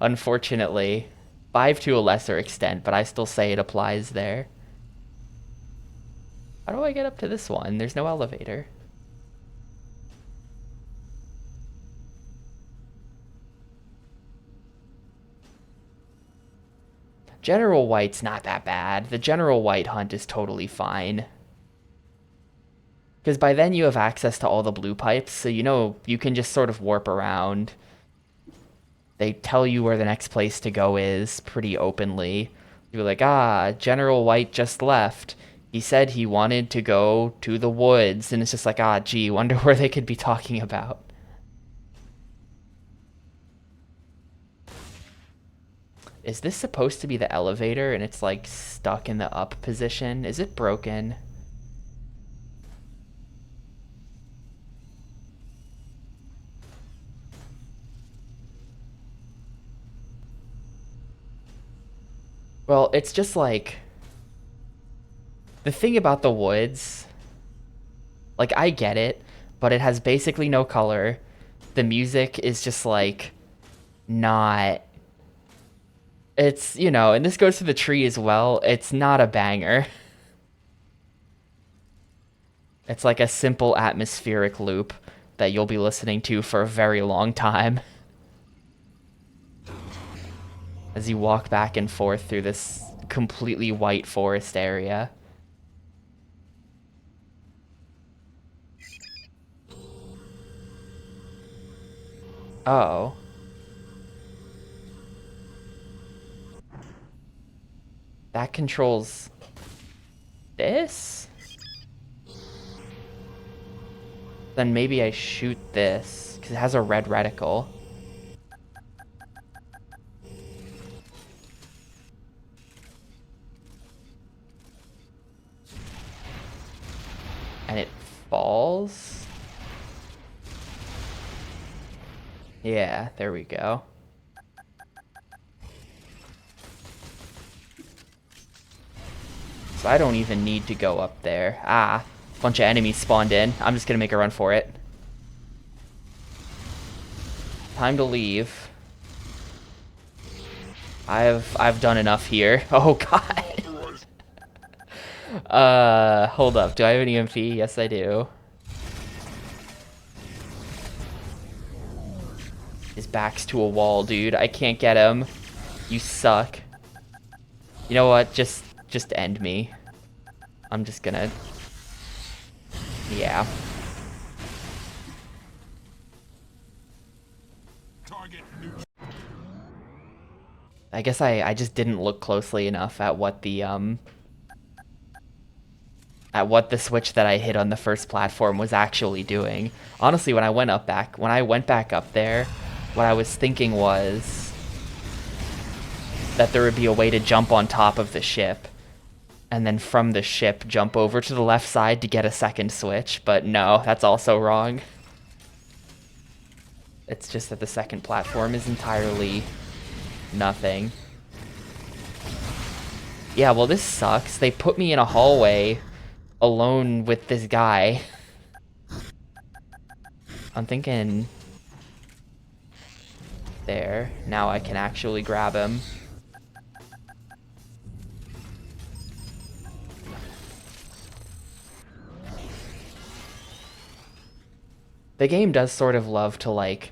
Speaker 1: Unfortunately. 5 to a lesser extent, but I still say it applies there. How do I get up to this one? There's no elevator. General White's not that bad. The General White hunt is totally fine. Because by then you have access to all the blue pipes, so you know you can just sort of warp around. They tell you where the next place to go is pretty openly. You're like, General White just left. He said he wanted to go to the woods, and it's just like, gee, wonder where they could be talking about. Is this supposed to be the elevator and it's like stuck in the up position? Is it broken? Well, it's just like... The thing about the woods... Like, I get it, but it has basically no color. The music is just like... Not... It's, you know, and this goes to the tree as well, it's not a banger. It's like a simple atmospheric loop that you'll be listening to for a very long time. As you walk back and forth through this completely white forest area. Oh. That controls this? Then maybe I shoot this, because it has a red reticle. And it falls? Yeah, there we go. So I don't even need to go up there. Ah, bunch of enemies spawned in. I'm just gonna make a run for it. Time to leave. I've done enough here. Oh god. Hold up. Do I have an EMP? Yes, I do. His back's to a wall, dude. I can't get him. You suck. You know what? Just end me. I'm just gonna... Yeah. I guess I just didn't look closely enough at what the switch that I hit on the first platform was actually doing. Honestly, when I went back up there, what I was thinking was that there would be a way to jump on top of the ship, and then from the ship jump over to the left side to get a second switch, but no, that's also wrong. It's just that the second platform is entirely nothing. Yeah, well, this sucks. They put me in a hallway alone with this guy. I'm thinking... There. Now I can actually grab him. The game does sort of love to, like,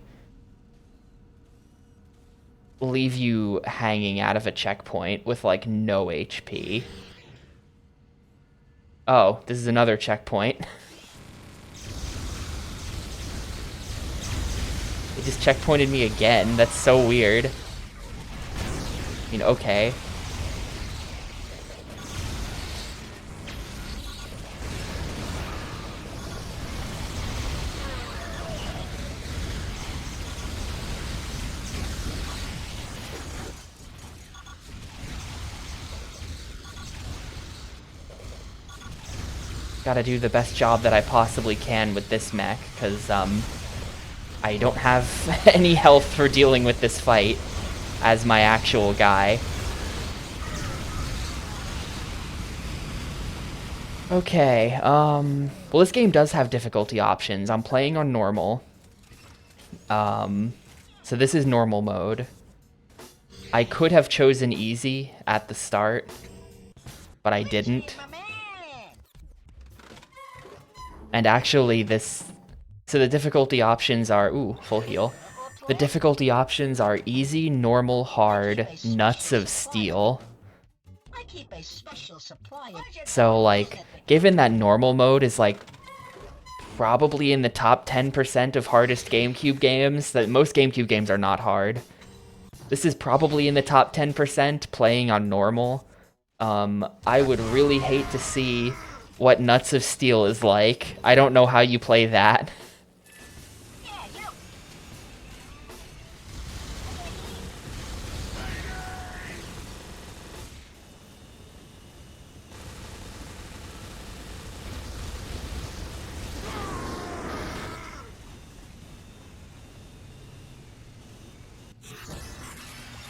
Speaker 1: leave you hanging out of a checkpoint with, like, no HP. Oh, this is another checkpoint. It just checkpointed me again. That's so weird. I mean, okay. Gotta do the best job that I possibly can with this mech, because, I don't have any health for dealing with this fight as my actual guy. Okay, well, this game does have difficulty options. I'm playing on normal. So this is normal mode. I could have chosen easy at the start, but I didn't. And actually so the difficulty options are, ooh, full heal. The difficulty options are easy, normal, hard, nuts of steel. So, like, given that normal mode is, like, probably in the top 10% of hardest GameCube games, that most GameCube games are not hard. This is probably in the top 10% playing on normal. I would really hate to see what Nuts of Steel is like. I don't know how you play that.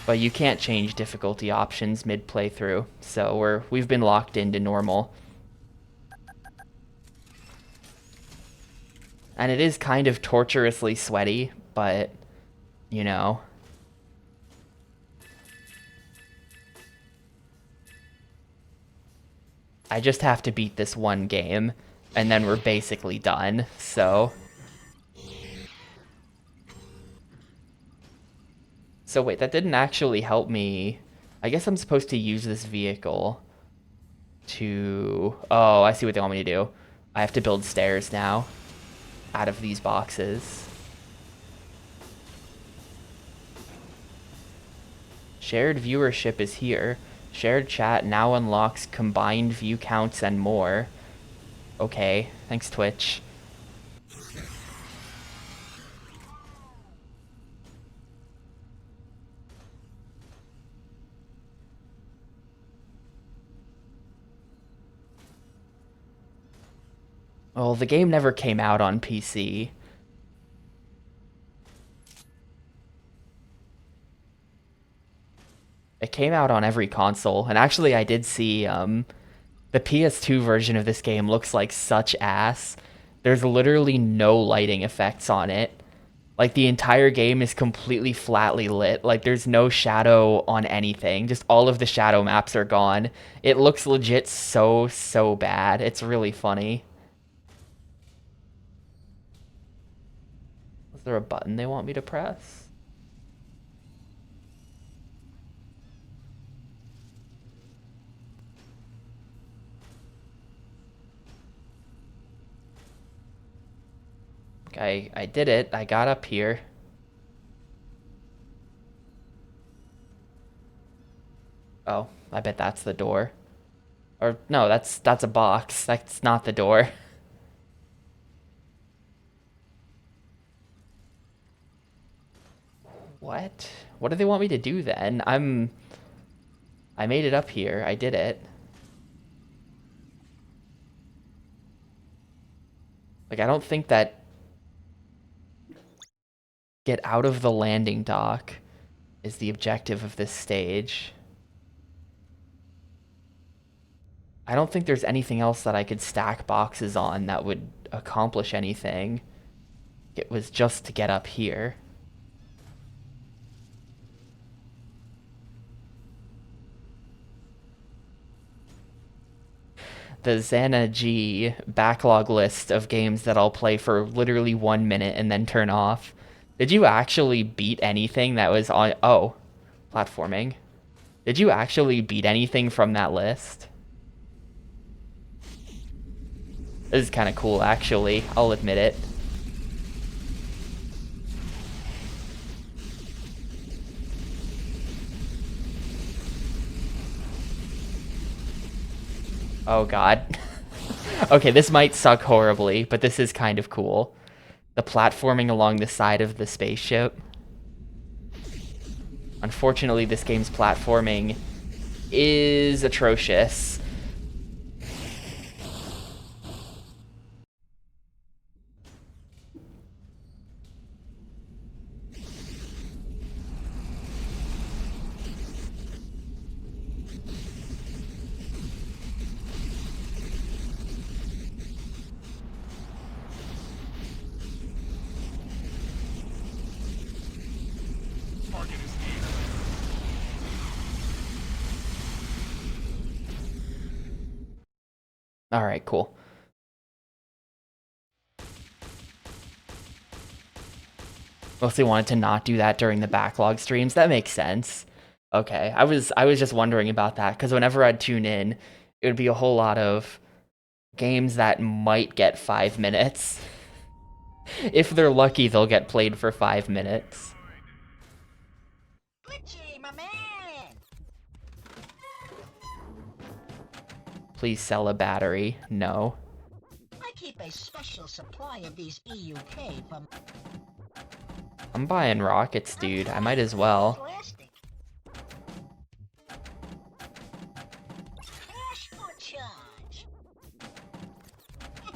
Speaker 1: But you can't change difficulty options mid-playthrough, so we've been locked into normal. And it is kind of torturously sweaty, but, you know. I just have to beat this one game, and then we're basically done, so... So wait, that didn't actually help me. I guess I'm supposed to use this vehicle to... Oh, I see what they want me to do. I have to build stairs now out of these boxes. Shared viewership is here. Shared chat now unlocks combined view counts and more. Okay, thanks Twitch. Well, the game never came out on PC. It came out on every console, and actually I did see the PS2 version of this game looks like such ass. There's literally no lighting effects on it. Like, the entire game is completely flatly lit. Like, there's no shadow on anything. Just all of the shadow maps are gone. It looks legit so bad. It's really funny. Is there a button they want me to press? I did it. I got up here. Oh, I bet that's the door. Or no, that's a box. That's not the door. What? What do they want me to do then? I made it up here. I did it. Like, I don't think that get out of the landing dock is the objective of this stage. I don't think there's anything else that I could stack boxes on that would accomplish anything. It was just to get up here. The Xana G backlog list of games that I'll play for literally 1 minute and then turn off. Did you actually beat anything that was on... Oh, platforming. Did you actually beat anything from that list? This is kind of cool, actually. I'll admit it. Oh god. Okay, this might suck horribly, but this is kind of cool. The platforming along the side of the spaceship. Unfortunately, this game's platforming is atrocious. Alright, cool. Mostly wanted to not do that during the backlog streams. That makes sense. Okay, I was just wondering about that, because whenever I'd tune in, it would be a whole lot of games that might get 5 minutes. If they're lucky, they'll get played for 5 minutes.
Speaker 4: Glitchy, my man!
Speaker 1: Please sell a battery. No.
Speaker 5: I keep a special supply of these EUK from
Speaker 1: I'm buying rockets, dude. I might as well.
Speaker 5: plastic. Cash or charge?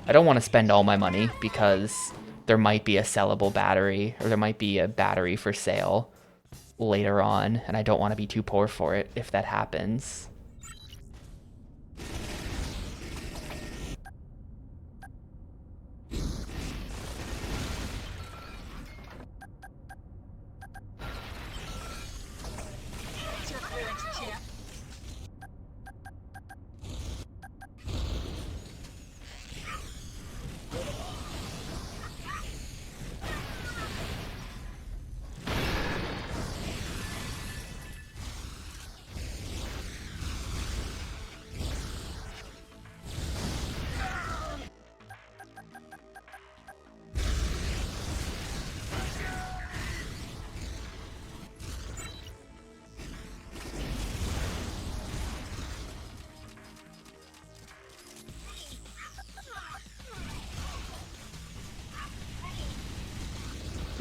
Speaker 1: I don't want to spend all my money because there might be a sellable battery, or there might be a battery for sale later on, and I don't want to be too poor for it if that happens.
Speaker 5: What's your clearance, champ?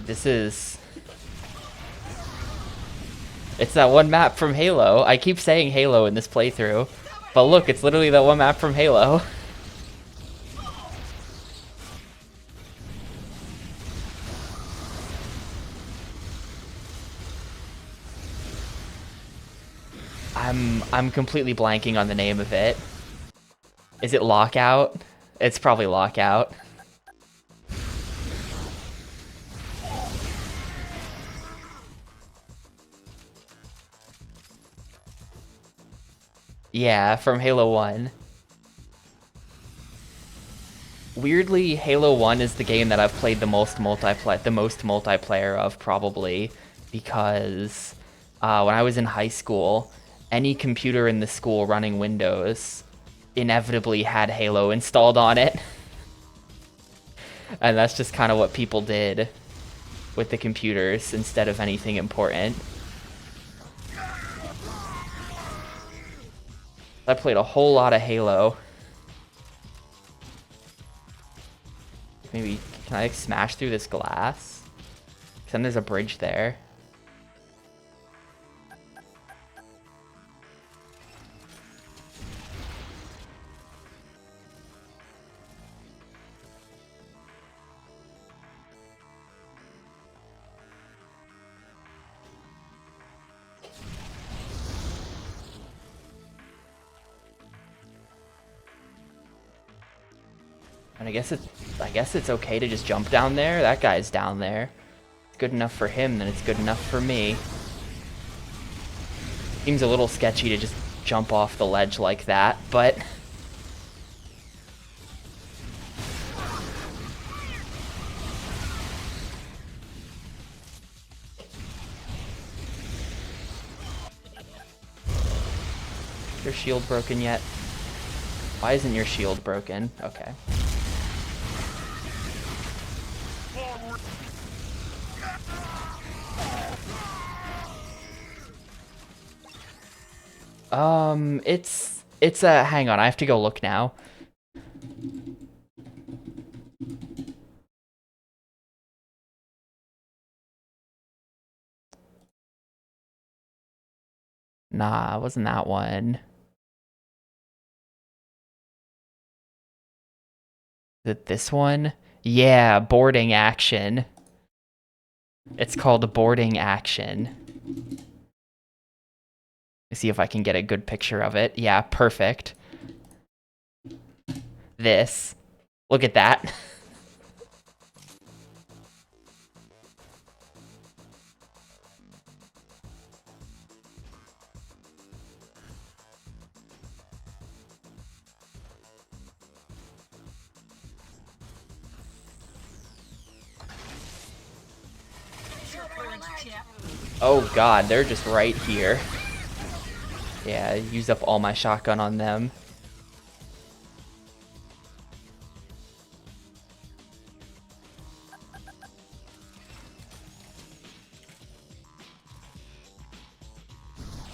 Speaker 1: This is... It's that one map from Halo. I keep saying Halo in this playthrough, but look, it's literally that one map from Halo. I'm completely blanking on the name of it. Is it Lockout? It's probably Lockout. Yeah, from Halo 1. Weirdly, Halo 1 is the game that I've played the most multiplayer of, probably, because when I was in high school, any computer in the school running Windows inevitably had Halo installed on it. And that's just kind of what people did with the computers instead of anything important. I played a whole lot of Halo. Maybe, can I like smash through this glass? 'Cause then there's a bridge there. And I guess it's okay to just jump down there. That guy's down there. It's good enough for him, then it's good enough for me. Seems a little sketchy to just jump off the ledge like that, but your shield broken yet? Why isn't your shield broken? Okay. It's a, hang on, I have to go look now. Nah, it wasn't that one. Is it this one? Yeah, boarding action. It's called boarding action. Let's see if I can get a good picture of it. Yeah, perfect. This. Look at that. Oh god, they're just right here. Yeah, I used up all my shotgun on them.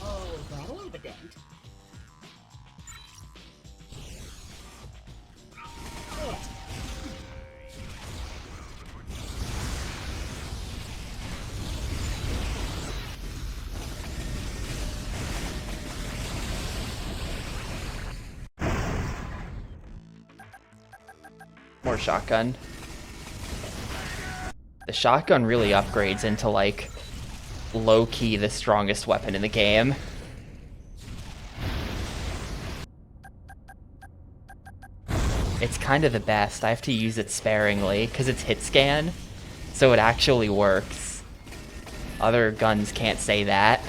Speaker 5: Oh, that'll leave a dent.
Speaker 1: More shotgun. The shotgun really upgrades into, like, low-key the strongest weapon in the game. It's kind of the best. I have to use it sparingly, because it's hit scan, so it actually works. Other guns can't say that.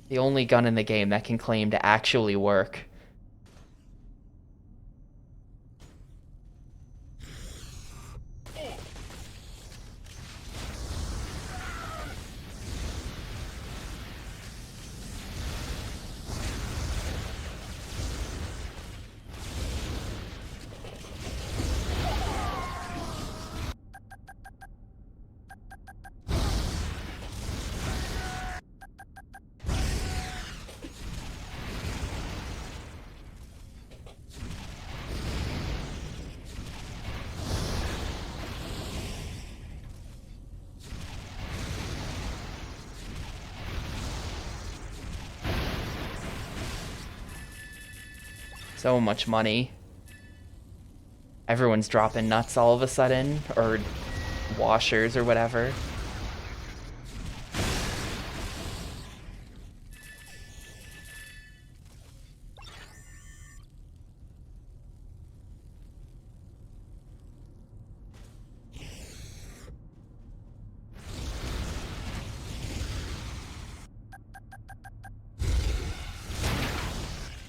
Speaker 1: The only gun in the game that can claim to actually work. So much money. Everyone's dropping nuts all of a sudden, or washers or whatever.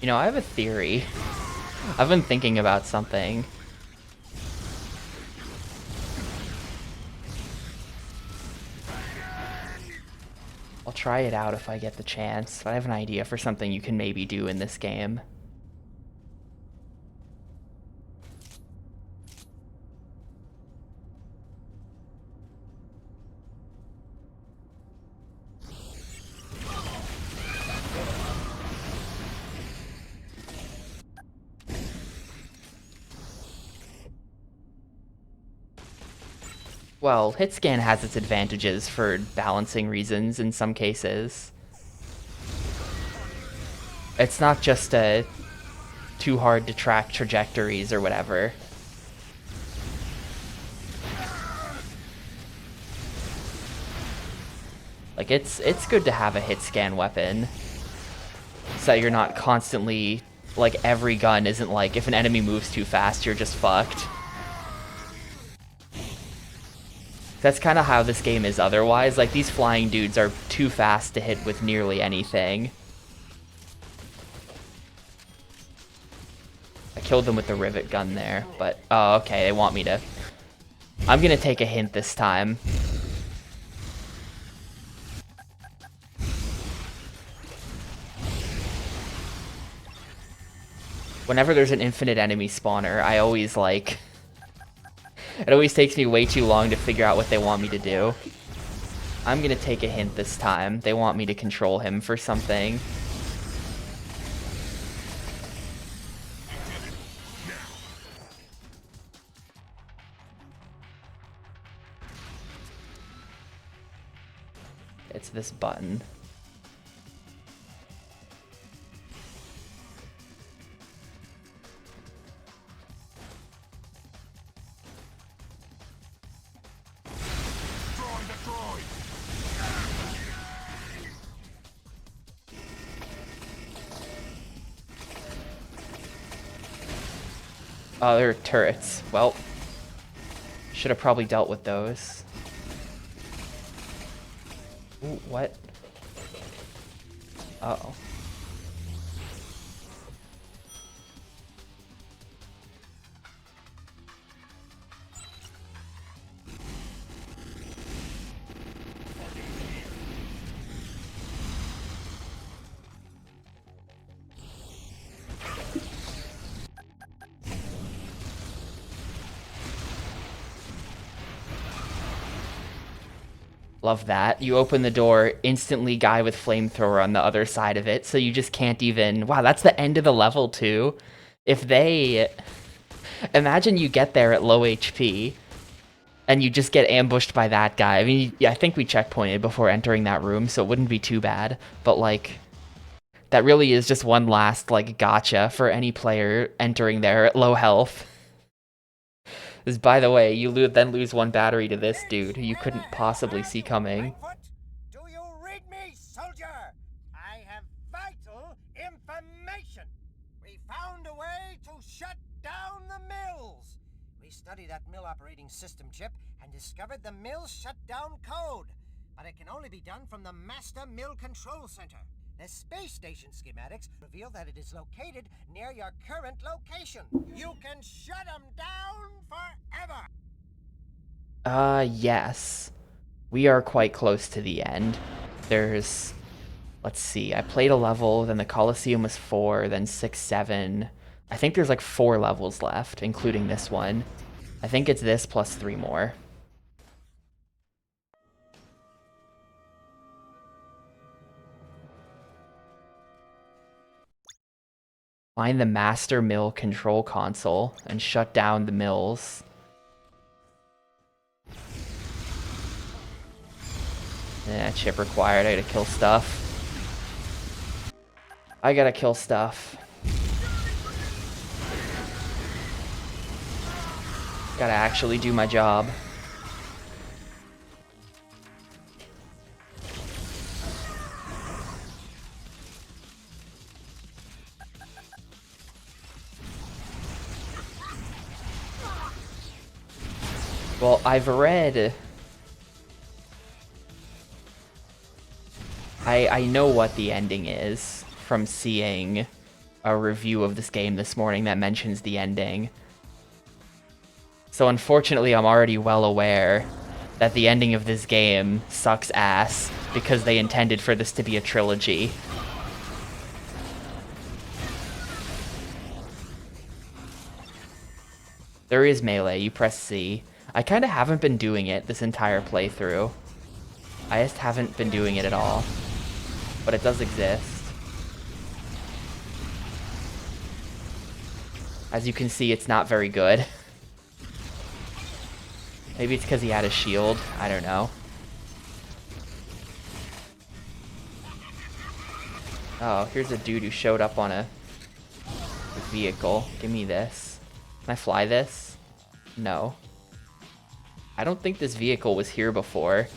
Speaker 1: You know, I have a theory. I've been thinking about something. I'll try it out if I get the chance, but I have an idea for something you can maybe do in this game. Well, hit scan has its advantages for balancing reasons in some cases. It's not just too hard to track trajectories or whatever. Like, it's good to have a hit scan weapon, so you're not constantly, like, every gun isn't like, if an enemy moves too fast, you're just fucked. That's kind of how this game is otherwise. Like, these flying dudes are too fast to hit with nearly anything. I killed them with the rivet gun there, but... Oh, okay, they want me to... I'm gonna take a hint this time. Whenever there's an infinite enemy spawner, I always, like... It always takes me way too long to figure out what they want me to do. I'm gonna take a hint this time. They want me to control him for something. It's this button. Oh, they're turrets. Well, should have probably dealt with those. Ooh, what? Uh-oh. Love that. You open the door, instantly guy with flamethrower on the other side of it, so you just can't even... Wow, that's the end of the level, too. If they... Imagine you get there at low HP, and you just get ambushed by that guy. I mean, yeah, I think we checkpointed before entering that room, so it wouldn't be too bad. But, like, that really is just one last, like, gotcha for any player entering there at low health. Because, by the way, you then lose one battery to this dude who you couldn't possibly see coming.
Speaker 4: Do you read me, soldier? I have vital information. We found a way to shut down the mills. We studied that mill operating system chip and discovered the mill shutdown code. But it can only be done from the master mill control center. The space station schematics reveal that it is located near your current location. You can shut them down forever!
Speaker 1: Yes. We are quite close to the end. There's... Let's see, I played a level, then the Coliseum was 4, then 6, 7. I think there's like 4 levels left, including this one. I think it's this plus 3 more. Find the master mill control console and shut down the mills. Yeah, chip required. I gotta kill stuff. I gotta kill stuff. Gotta actually do my job. Well, I've read... I know what the ending is from seeing a review of this game this morning that mentions the ending. So unfortunately, I'm already well aware that the ending of this game sucks ass because they intended for this to be a trilogy. There is melee, you press C. I kind of haven't been doing it this entire playthrough. I just haven't been doing it at all. But it does exist. As you can see, it's not very good. Maybe it's because he had a shield. I don't know. Oh, here's a dude who showed up on a vehicle. Give me this. Can I fly this? No. I don't think this vehicle was here before.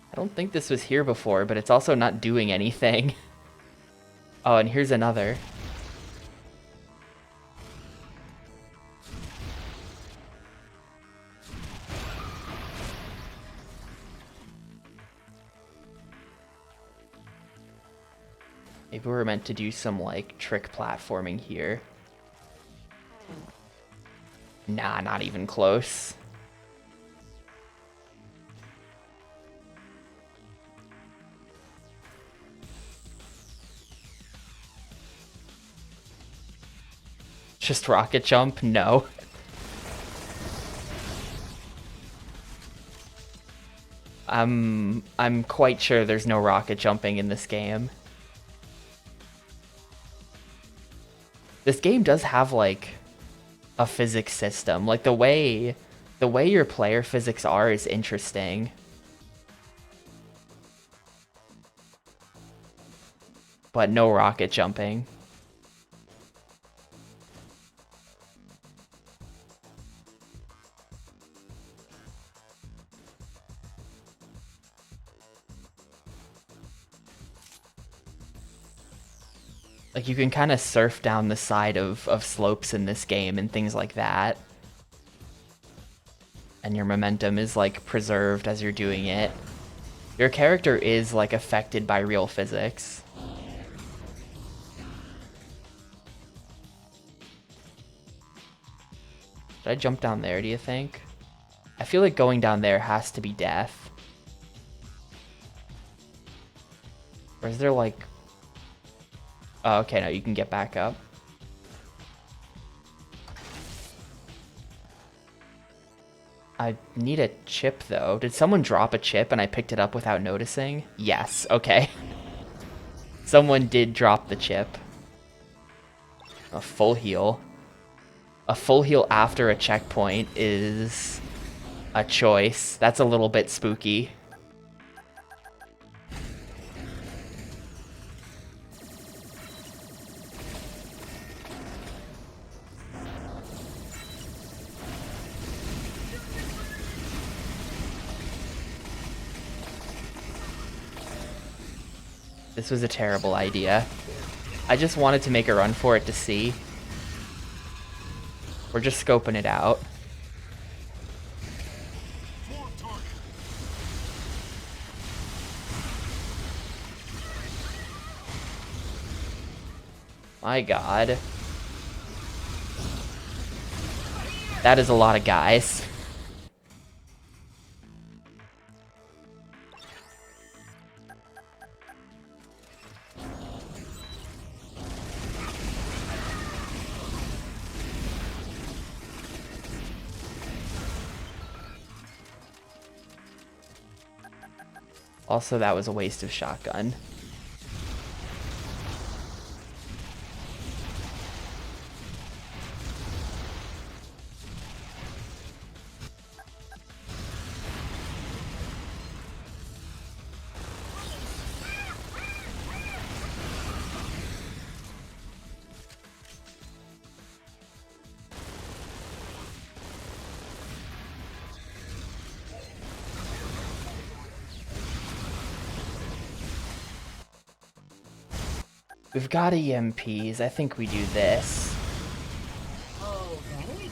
Speaker 1: I don't think this was here before, but it's also not doing anything. Oh, and here's another. Maybe we're meant to do some, like, trick platforming here. Nah, not even close. Just rocket jump? No. I'm quite sure there's no rocket jumping in this game. This game does have, like, a physics system. Like, the way your player physics are is interesting. But no rocket jumping. Like, you can kind of surf down the side of slopes in this game and things like that. And your momentum is, like, preserved as you're doing it. Your character is, like, affected by real physics. Should I jump down there, do you think? I feel like going down there has to be death. Or is there, like... Oh, okay, no, you can get back up. I need a chip, though. Did someone drop a chip and I picked it up without noticing? Yes, okay. Someone did drop the chip. A full heal. A full heal after a checkpoint is a choice. That's a little bit spooky. This was a terrible idea. I just wanted to make a run for it to see. We're just scoping it out. My god. That is a lot of guys. Also, that was a waste of shotgun. We've got EMPs. I think we do this.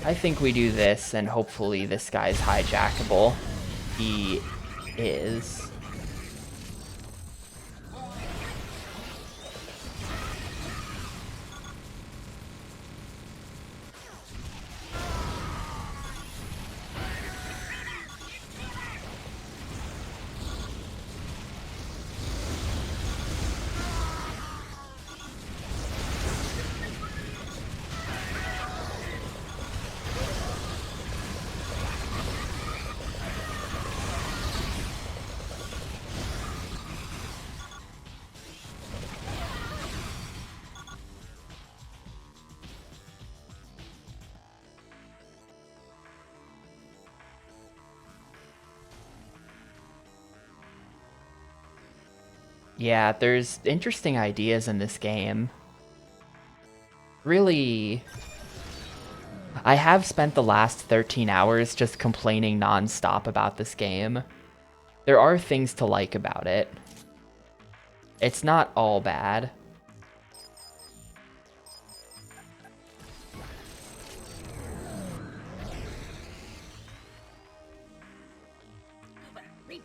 Speaker 1: I think we do this, and hopefully this guy's hijackable. He is. Yeah, there's interesting ideas in this game. Really, I have spent the last 13 hours just complaining non-stop about this game. There are things to like about it. It's not all bad.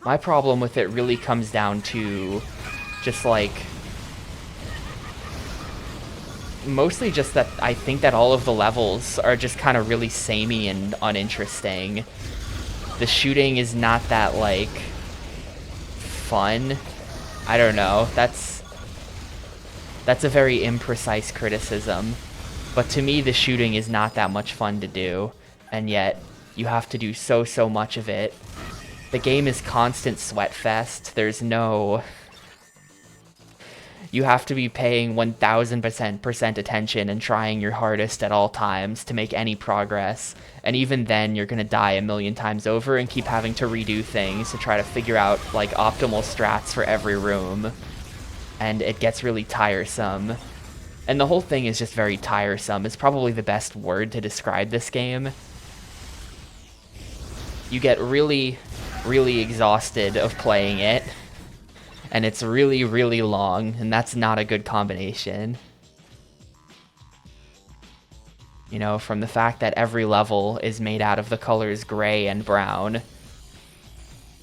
Speaker 1: My problem with it really comes down to just like mostly just that I think that all of the levels are just kind of really samey and uninteresting. The shooting is not that like fun. I don't know. That's a very imprecise criticism. But to me the shooting is not that much fun to do, and yet you have to do so much of it. The game is constant sweat fest. There's no... You have to be paying 1000% attention and trying your hardest at all times to make any progress. And even then, you're gonna die a million times over and keep having to redo things to try to figure out, like, optimal strats for every room. And it gets really tiresome. And the whole thing is just very tiresome. It's probably the best word to describe this game. You get really exhausted of playing it. And it's really long, and that's not a good combination. You know, from the fact that every level is made out of the colors gray and brown,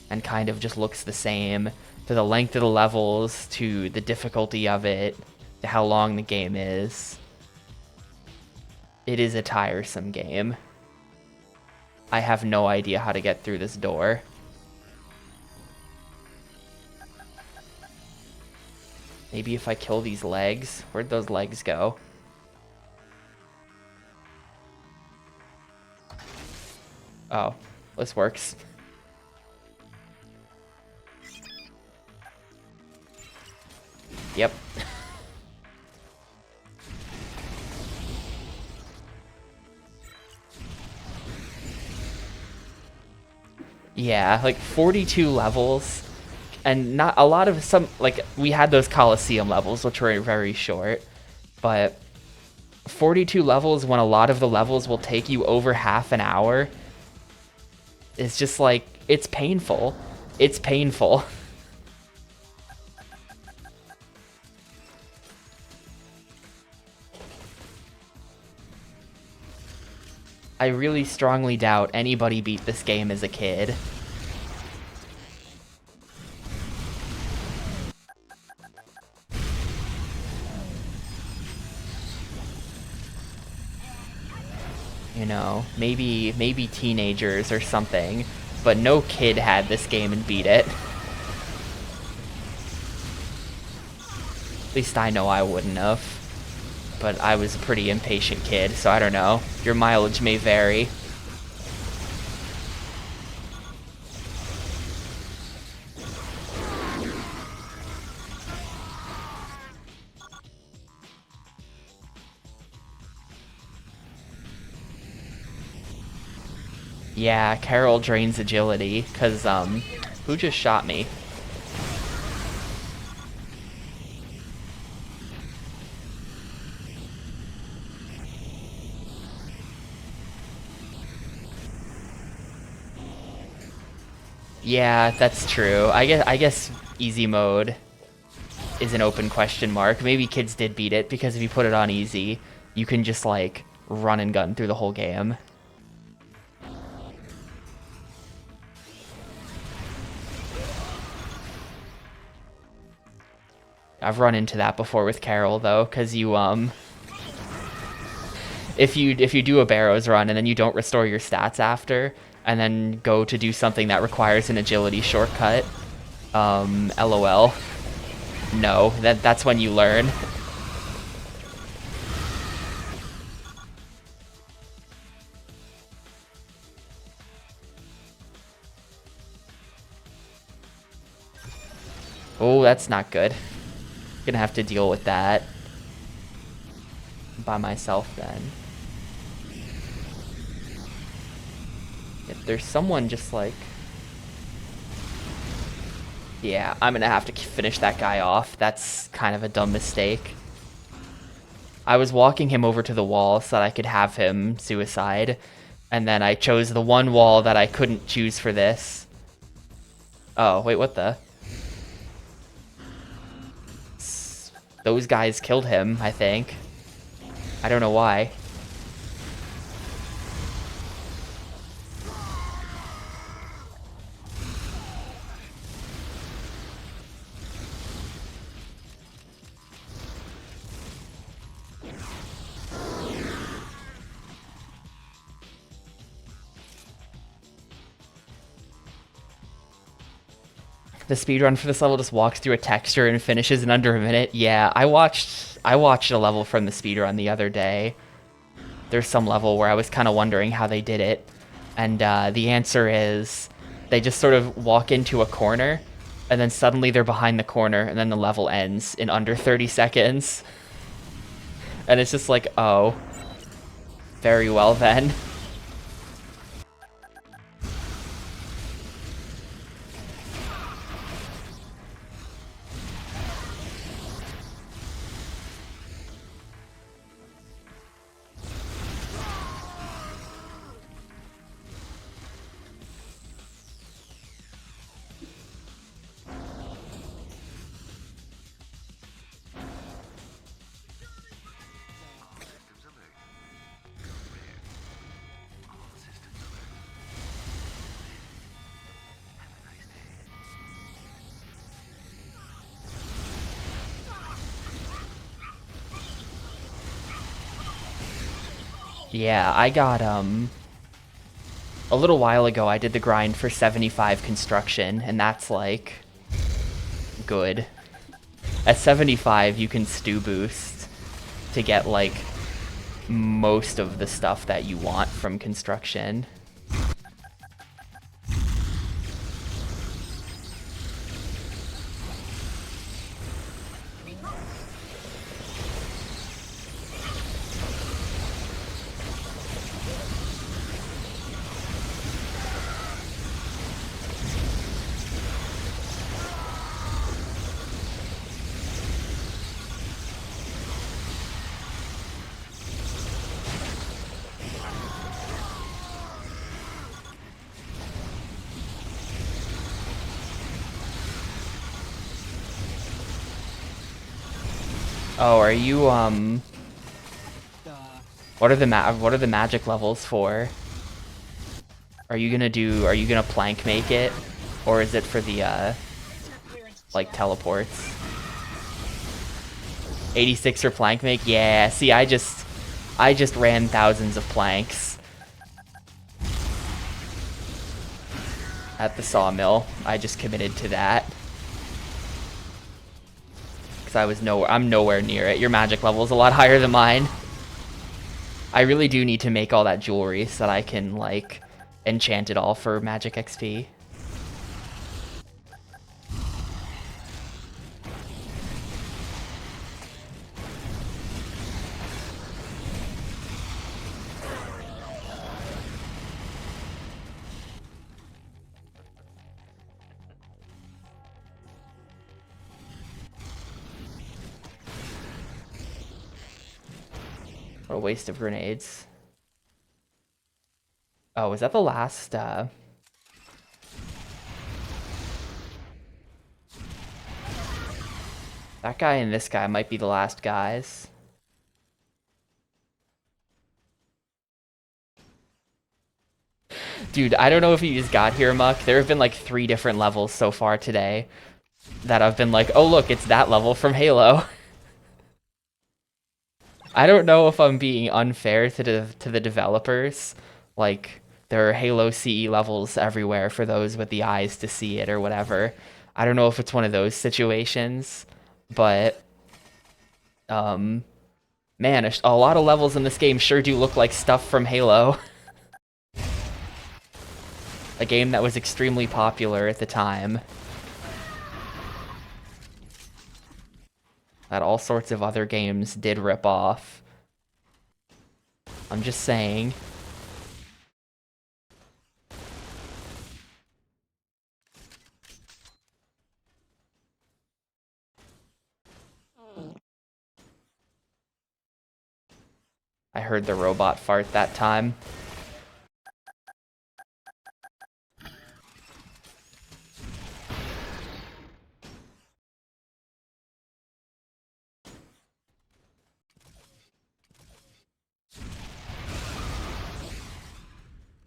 Speaker 1: and kind of just looks the same, to the length of the levels, to the difficulty of it, to how long the game is. It is a tiresome game. I have no idea how to get through this door. Maybe if I kill these legs. Where'd those legs go? Oh, this works. Yep. Yeah, like 42 levels. And not a lot of some, like, we had those Coliseum levels, which were very short, but 42 levels when a lot of the levels will take you over half an hour is just like, it's painful. It's painful. I really strongly doubt anybody beat this game as a kid. You know, maybe teenagers or something, but no kid had this game and beat it. At least I know I wouldn't have. But I was a pretty impatient kid, so I don't know. Your mileage may vary. Yeah, Carol drains agility, cause, who just shot me? Yeah, that's true. I guess easy mode is an open question mark. Maybe kids did beat it, because if you put it on easy, you can just, like, run and gun through the whole game. I've run into that before with Carol though, because you if you do a Barrows run and then you don't restore your stats after, and then go to do something that requires an agility shortcut, LOL. No, that's when you learn. Oh, that's not good. Gonna have to deal with that by myself then. If there's someone just like... Yeah, I'm gonna have to finish that guy off. That's kind of a dumb mistake. I was walking him over to the wall so that I could have him suicide, and then I chose the one wall that I couldn't choose for this. Oh, wait, what the? Those guys killed him, I think. I don't know why. The speedrun for this level just walks through a texture and finishes in under a minute. Yeah, I watched a level from the speedrun the other day. There's some level where I was kind of wondering how they did it. And the answer is they just sort of walk into a corner and then suddenly they're behind the corner and then the level ends in under 30 seconds. And it's just like, oh, very well then. Yeah, I got, a little while ago I did the grind for 75 construction, and that's, like, good. At 75, you can stew boost to get, like, most of the stuff that you want from construction. Oh, are you, what are the magic levels for? Are you gonna plank make it? Or is it for the, like, teleports? 86 for plank make? Yeah, see, I just ran thousands of planks at the sawmill. I just committed to that. Because I'm nowhere near it. Your magic level is a lot higher than mine. I really do need to make all that jewelry so that I can, like, enchant it all for magic XP. What a waste of grenades. Oh, is that the last, that guy and this guy might be the last guys. Dude, I don't know if you just got here, Muck. There have been like 3 different levels so far today. that I've been like, oh look, it's that level from Halo. I don't know if I'm being unfair to the developers. Like, there are Halo CE levels everywhere for those with the eyes to see it or whatever. I don't know if it's one of those situations, but man, a lot of levels in this game sure do look like stuff from Halo. A game that was extremely popular at the time. That all sorts of other games did rip off. I'm just saying. I heard the robot fart that time.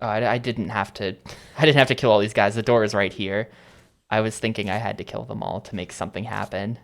Speaker 1: Oh, I didn't have to. I didn't have to kill all these guys. The door is right here. I was thinking I had to kill them all to make something happen.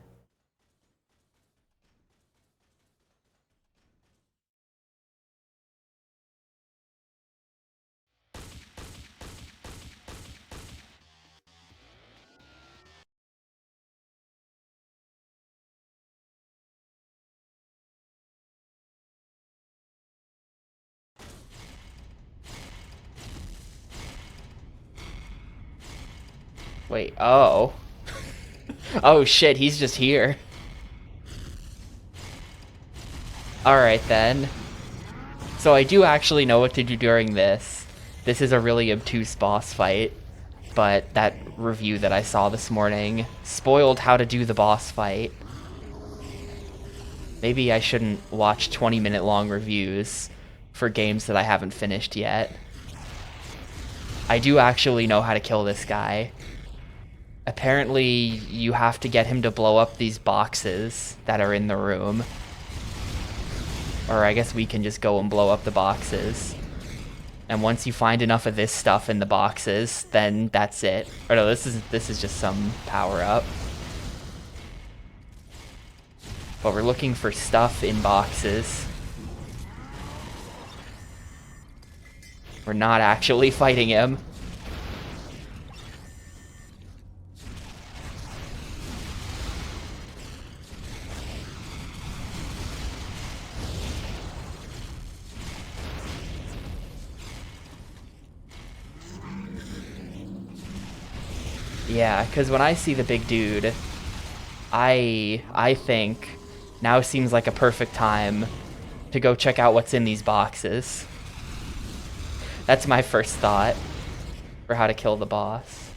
Speaker 1: Wait, oh. Oh shit, he's just here. Alright then. So I do actually know what to do during this. This is a really obtuse boss fight, but that review that I saw this morning spoiled how to do the boss fight. Maybe I shouldn't watch 20-minute long reviews for games that I haven't finished yet. I do actually know how to kill this guy. Apparently, you have to get him to blow up these boxes that are in the room. Or I guess we can just go and blow up the boxes. And once you find enough of this stuff in the boxes, then that's it. Or no, this is just some power-up. But we're looking for stuff in boxes. We're not actually fighting him. Yeah, because when I see the big dude, I think now seems like a perfect time to go check out what's in these boxes. That's my first thought for how to kill the boss.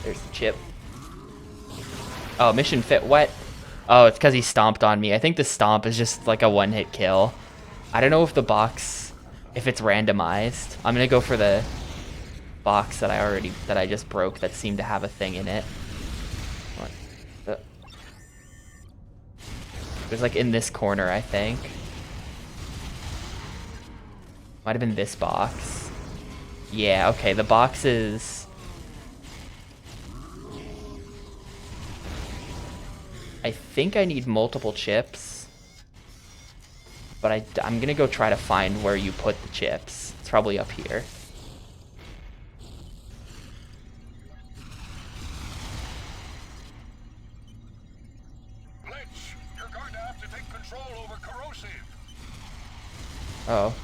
Speaker 1: There's the chip. Oh, mission fit. What? Oh, it's because he stomped on me. I think the stomp is just like a one-hit kill. I don't know if the box, if it's randomized. I'm gonna go for the box that I just broke that seemed to have a thing in it. What? It was like in this corner, I think. Might have been this box. Yeah, okay, the box is... I think I need multiple chips, but I'm gonna go try to find where you put the chips. It's probably up here.
Speaker 3: Glitch, you're going to have to take control over Corrosive.
Speaker 1: Oh.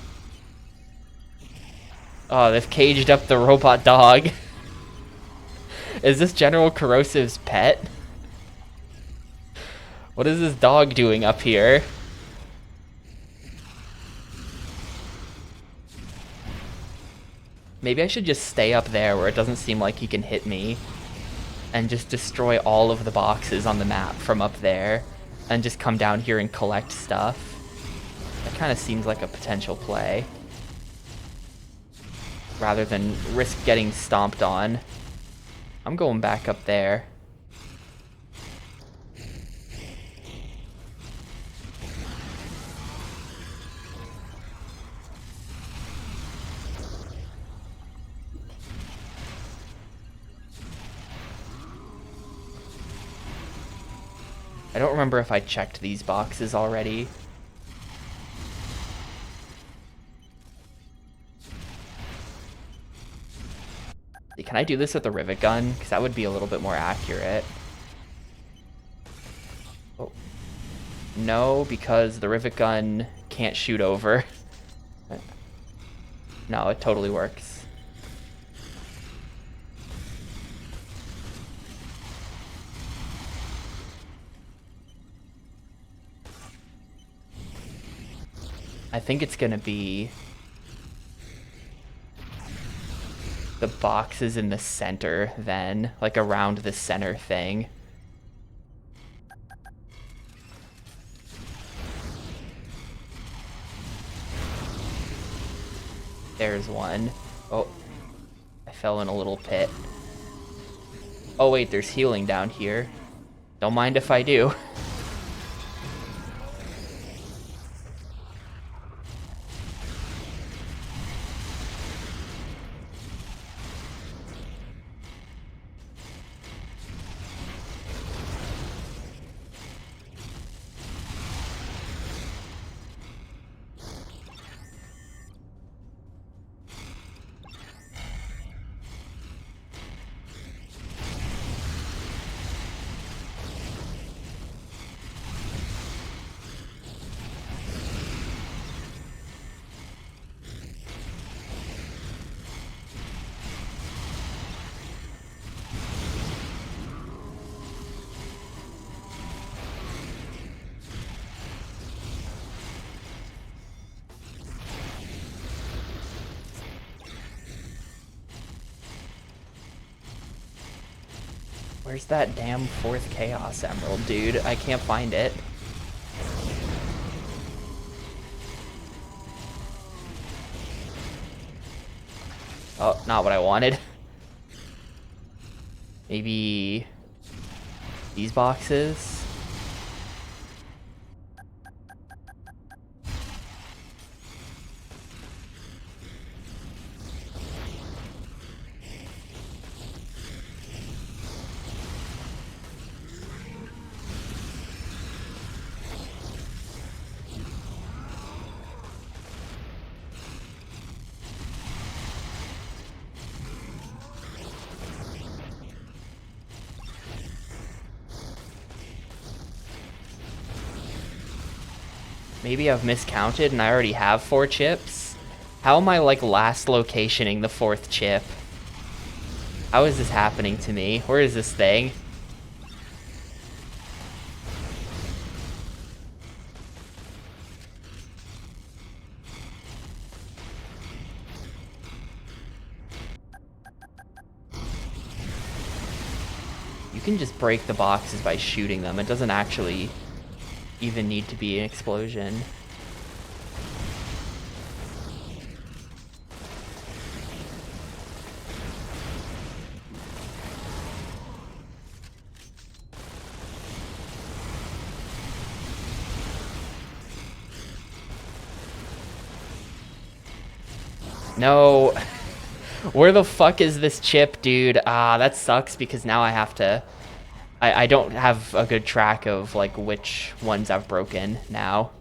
Speaker 1: Oh, they've caged up the robot dog. Is this General Corrosive's pet? What is this dog doing up here? Maybe I should just stay up there where it doesn't seem like he can hit me and just destroy all of the boxes on the map from up there and just come down here and collect stuff. That kind of seems like a potential play. Rather than risk getting stomped on. I'm going back up there. I don't remember if I checked these boxes already. Can I do this with the rivet gun? Because that would be a little bit more accurate. Oh. No, because the rivet gun can't shoot over. No, it totally works. I think it's gonna be the boxes in the center then, like around the center thing. There's one. Oh, I fell in a little pit. Oh wait, there's healing down here. Don't mind if I do. Where's that damn 4th Chaos Emerald, dude? I can't find it. Oh, not what I wanted. Maybe these boxes? Maybe I've miscounted and I already have 4 chips? How am I like last locationing the 4th chip? How is this happening to me? Where is this thing? You can just break the boxes by shooting them. It doesn't actually even need to be an explosion. No. Where the fuck is this chip, dude? Ah, that sucks because now I have to... I don't have a good track of like which ones I've broken now.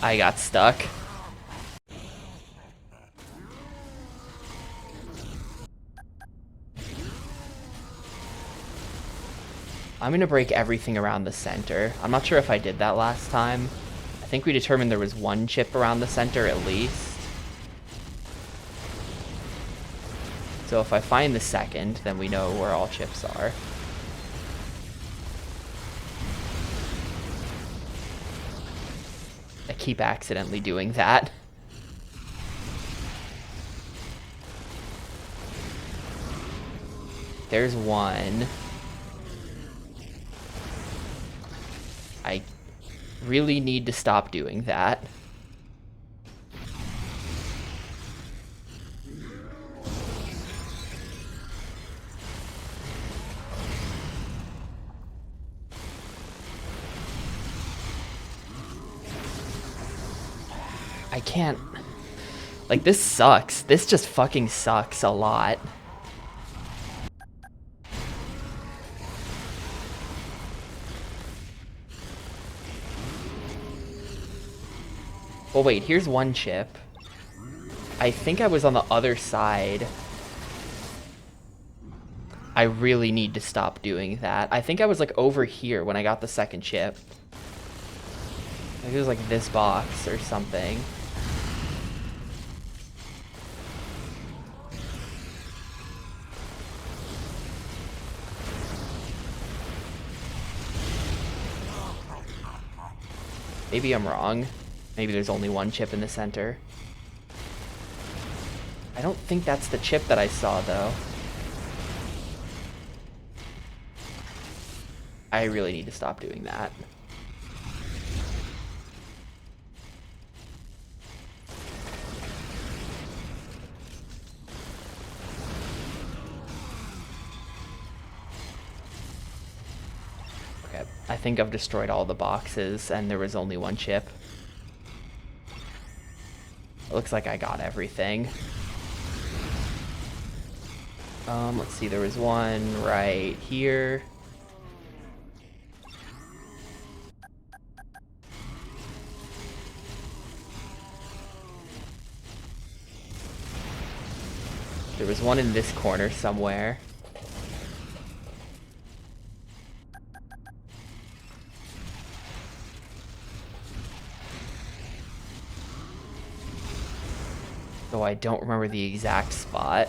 Speaker 1: I got stuck. I'm gonna break everything around the center. I'm not sure if I did that last time. I think we determined there was 1 chip around the center at least. So if I find the 2nd, then we know where all chips are. I keep accidentally doing that. There's one. I really need to stop doing that. I can't... Like, this sucks. This just fucking sucks a lot. Well, wait, here's one chip. I think I was on the other side. I really need to stop doing that. I think I was, like, over here when I got the second chip. I think it was, like, this box or something. Maybe I'm wrong. Maybe there's only one chip in the center. I don't think that's the chip that I saw, though. I really need to stop doing that. Okay, I think I've destroyed all the boxes and there was only one chip. It looks like I got everything. Let's see, there was one right here. There was one in this corner somewhere. Though I don't remember the exact spot.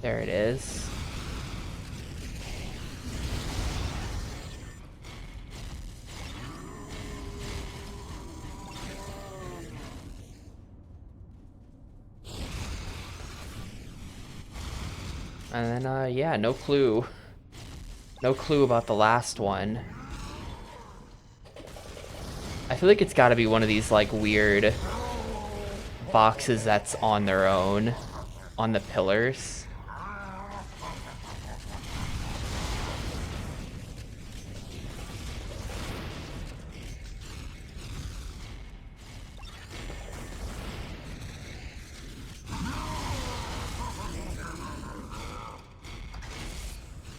Speaker 1: There it is. And then, yeah, no clue. No clue about the last one. I feel like it's gotta be one of these, like, weird boxes that's on their own, on the pillars.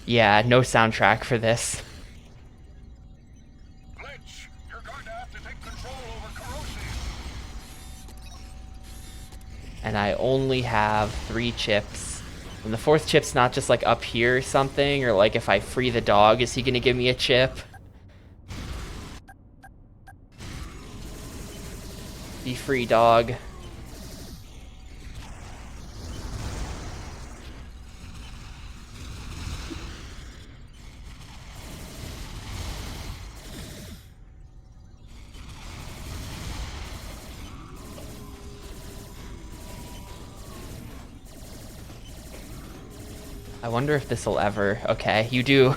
Speaker 1: Yeah, no soundtrack for this.
Speaker 3: Glitch, you're going to have to take control over corrosive.
Speaker 1: And I only have 3 chips. And the 4th chip's not just like up here or something, or like if I free the dog, is he gonna give me a chip? Be free, dog. I wonder if this will ever... Okay, you do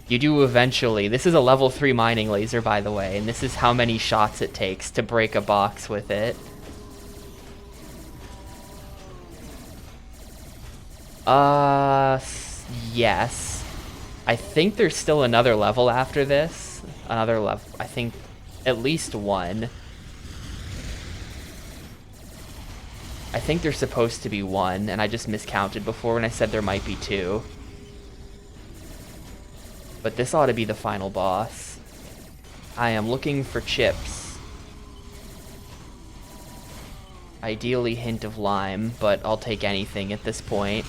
Speaker 1: eventually. This is a level 3 mining laser, by the way, and this is how many shots it takes to break a box with it. Yes. I think there's still another level after this. Another level, I think at least one. I think there's supposed to be one, and I just miscounted before when I said there might be 2. But this ought to be the final boss. I am looking for chips. Ideally hint of lime, but I'll take anything at this point.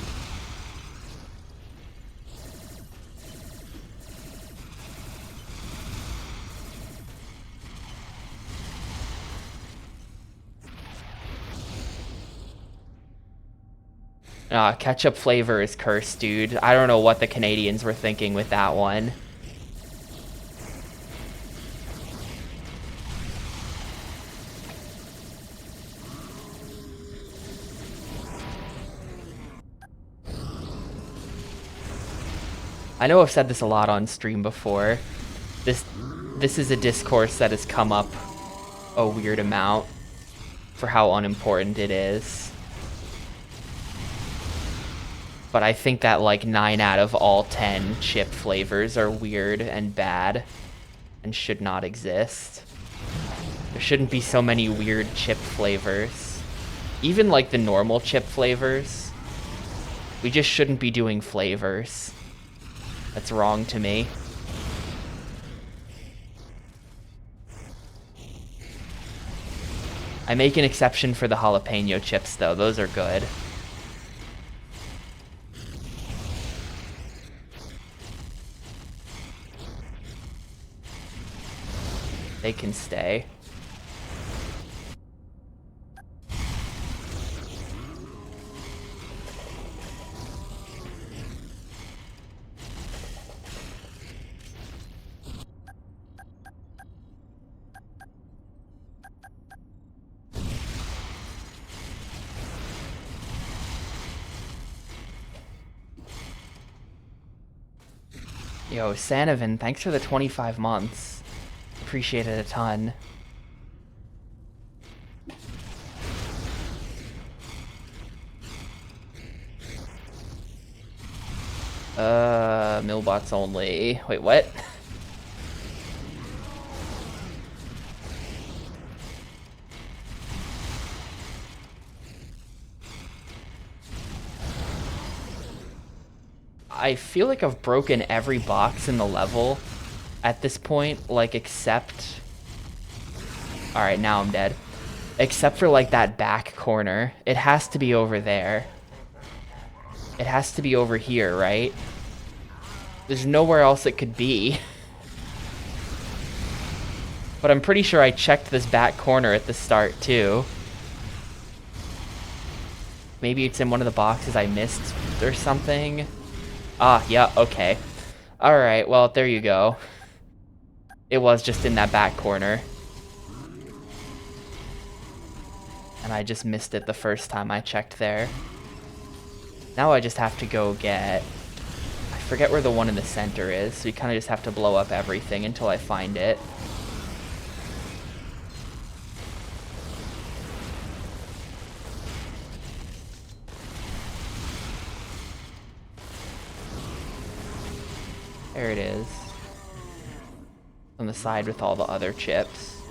Speaker 1: Ketchup flavor is cursed, dude. I don't know what the Canadians were thinking with that one. I know I've said this a lot on stream before. This is a discourse that has come up a weird amount for how unimportant it is. But I think that like 9 out of all 10 chip flavors are weird and bad and should not exist. There shouldn't be so many weird chip flavors. Even like the normal chip flavors. We just shouldn't be doing flavors. That's wrong to me. I make an exception for the jalapeno chips though, those are good. They can stay. Yo, Sanovan, thanks for the 25 months. Appreciate it a ton. Millbots only. Wait, what? I feel like I've broken every box in the level at this point, like except... Alright, now I'm dead. Except for like that back corner. It has to be over there. It has to be over here, right? There's nowhere else it could be. But I'm pretty sure I checked this back corner at the start too. Maybe it's in one of the boxes I missed or something. Ah, yeah, okay. Alright, well, there you go. It was just in that back corner. And I just missed it the first time I checked there. Now I just have to go get... I forget where the one in the center is, so you kind of just have to blow up everything until I find it. There it is. On the side with all the other chips.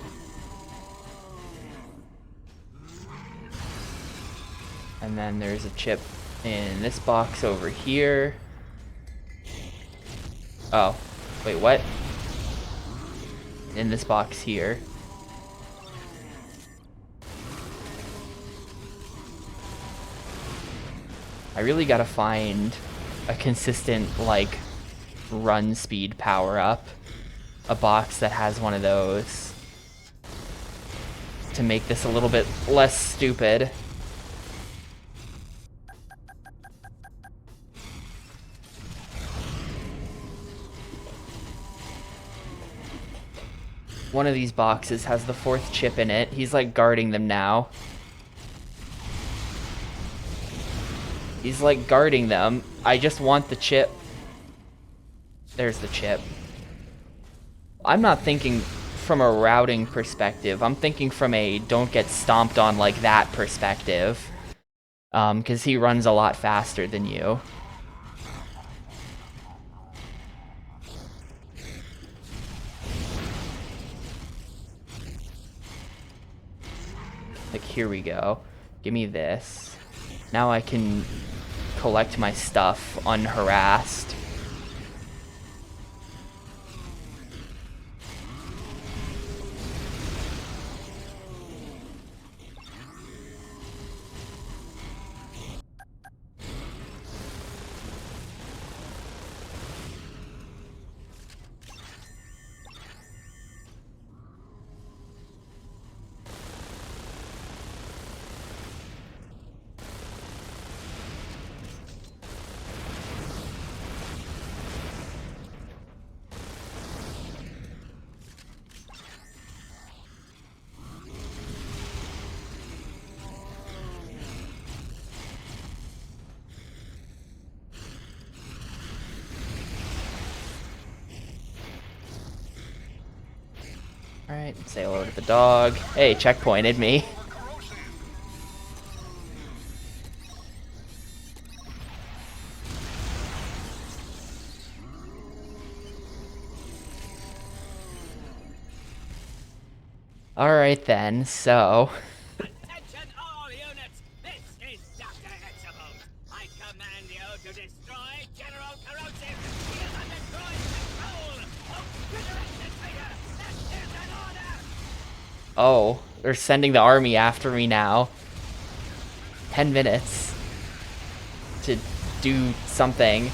Speaker 1: And then there's a chip in this box over here. Oh, wait, what? In this box here. I really gotta find a consistent, like, run speed power up. A box that has one of those. To make this a little bit less stupid. One of these boxes has the 4th chip in it. He's like guarding them now. He's like guarding them. I just want the chip. There's the chip. I'm not thinking from a routing perspective. I'm thinking from a don't get stomped on like that perspective. 'Cause he runs a lot faster than you. Like, here we go. Give me this. Now I can collect my stuff unharassed. Alright, say hello to the dog. Hey, checkpointed me. Alright then, so...
Speaker 6: Attention all units! This is Dr. Exabolt. I command you to destroy General Corrosive. He is under droid control. Obliterate the traitor. That is an order.
Speaker 1: Oh, they're sending the army after me now. 10 minutes to do something.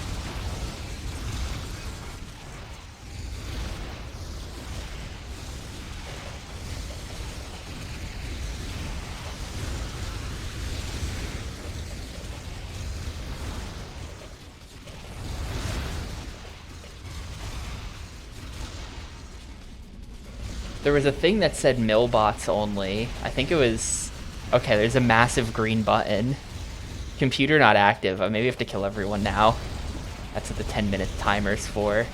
Speaker 1: There was a thing that said millbots only. I think it was... Okay, there's a massive green button. Computer not active. I maybe have to kill everyone now. That's what the 10-minute timer's for.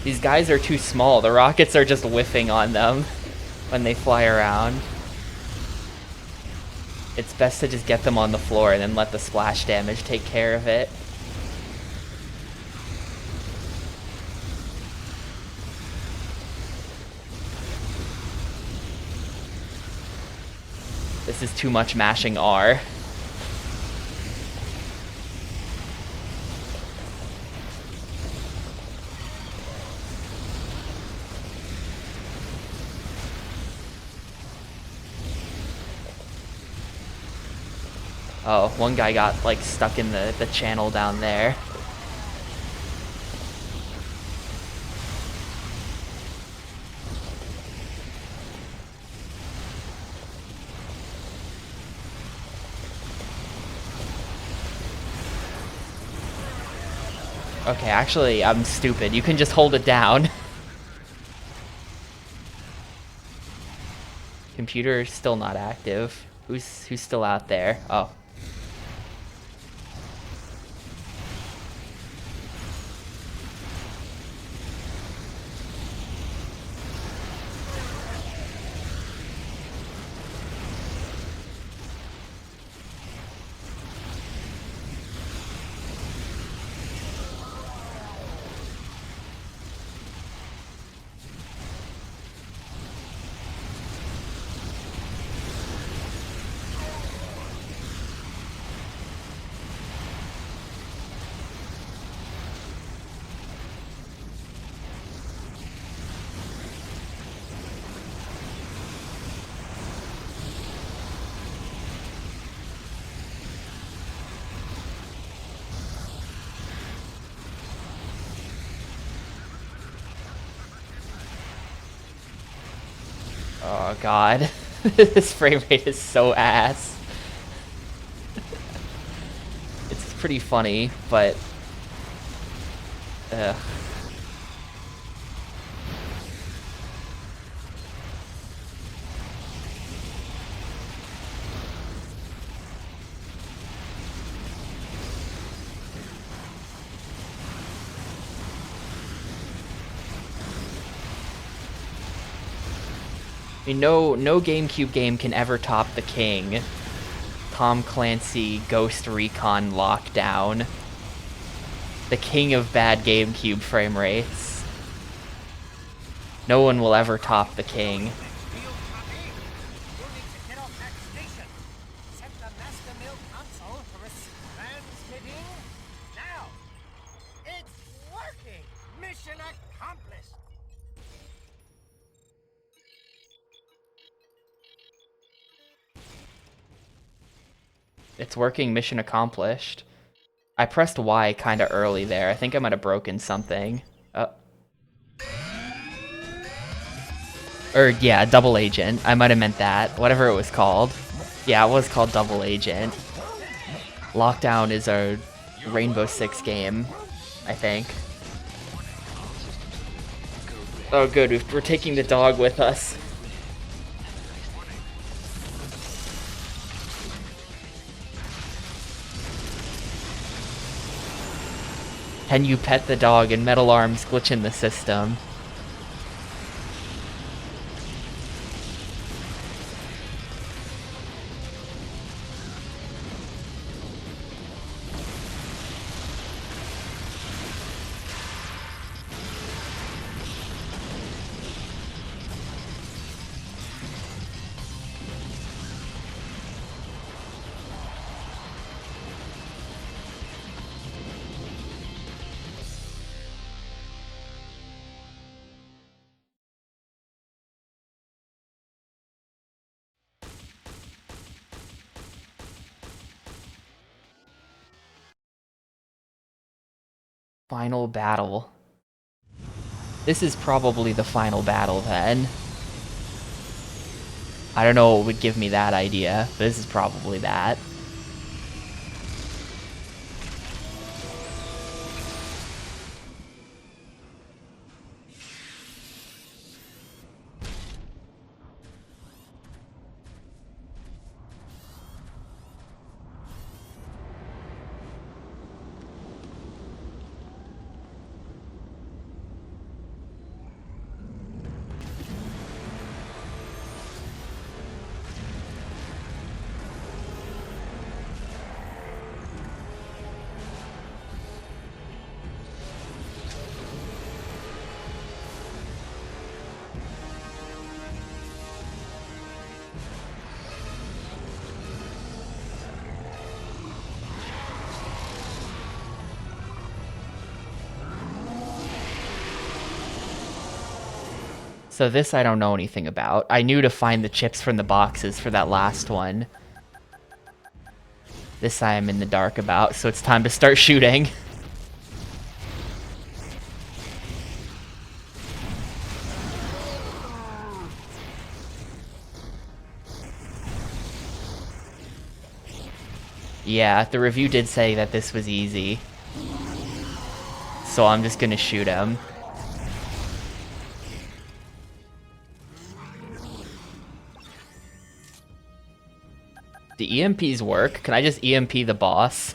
Speaker 1: These guys are too small. The rockets are just whiffing on them when they fly around. It's best to just get them on the floor and then let the splash damage take care of it. This is too much mashing R. Oh, one guy got, like, stuck in the channel down there. Okay, actually, I'm stupid. You can just hold it down. Computer's still not active. Who's still out there? Oh. Oh god. This frame rate is so ass. It's pretty funny, but... Ugh. I mean, no GameCube game can ever top The King. Tom Clancy Ghost Recon Lockdown. The king of bad GameCube frame rates. No one will ever top The King.
Speaker 6: Field copy. You'll need to get off that station. Set the master mill console for a transmitting now. It's working. Mission accomplished.
Speaker 1: It's working, mission accomplished. I pressed Y kind of early there. I think I might have broken something. Or, yeah, double agent. I might have meant that. Whatever it was called. Yeah, it was called double agent. Lockdown is a Rainbow Six game, I think. Oh good, we're taking the dog with us. Can you pet the dog and Metal Arms glitching the system? Final battle. This is probably the final battle then. I don't know what would give me that idea, but this is probably that. So this I don't know anything about. I knew to find the chips from the boxes for that last one. This I am in the dark about, so it's time to start shooting. Yeah, the review did say that this was easy. So I'm just gonna shoot him. Do EMPs work? Can I just EMP the boss?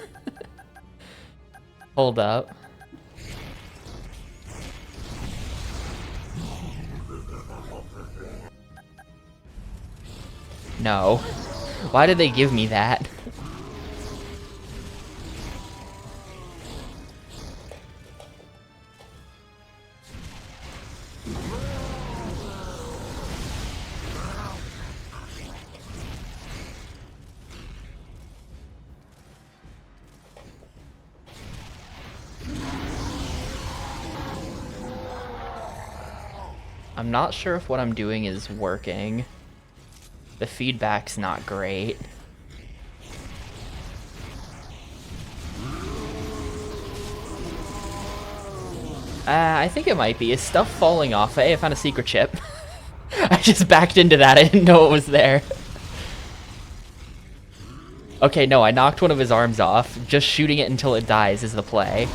Speaker 1: Hold up. No. Why did they give me that? I'm not sure if what I'm doing is working. The feedback's not great. I think it might be. Is stuff falling off? Hey, I found a secret chip. I just backed into that. I didn't know it was there. Okay, no, I knocked one of his arms off. Just shooting it until it dies is the play.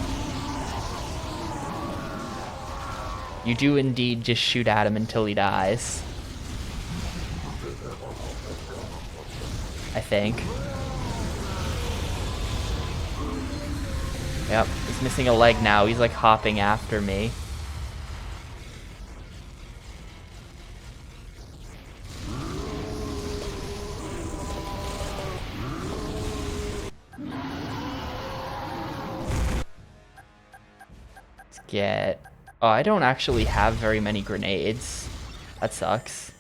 Speaker 1: You do indeed just shoot at him until he dies. I think. Yep, he's missing a leg now. He's like hopping after me. Let's get... Oh, I don't actually have very many grenades. That sucks.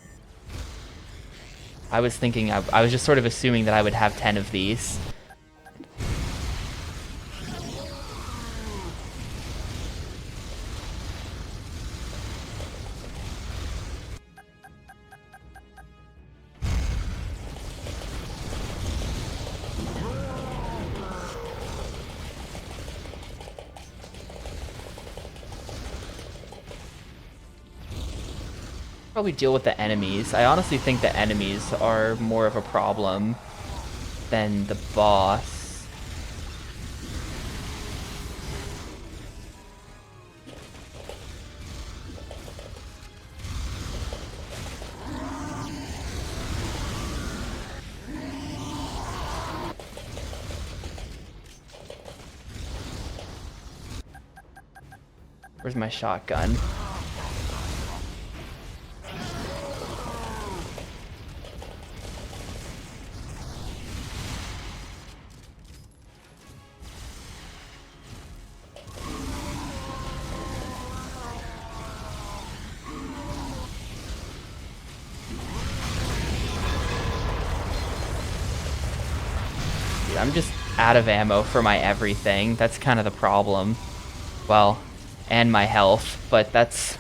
Speaker 1: I was thinking, I was just sort of assuming that I would have 10 of these. Probably deal with the enemies. I honestly think the enemies are more of a problem than the boss. Where's my shotgun? Dude, I'm just out of ammo for my everything. That's kind of the problem. Well, and my health, but that's...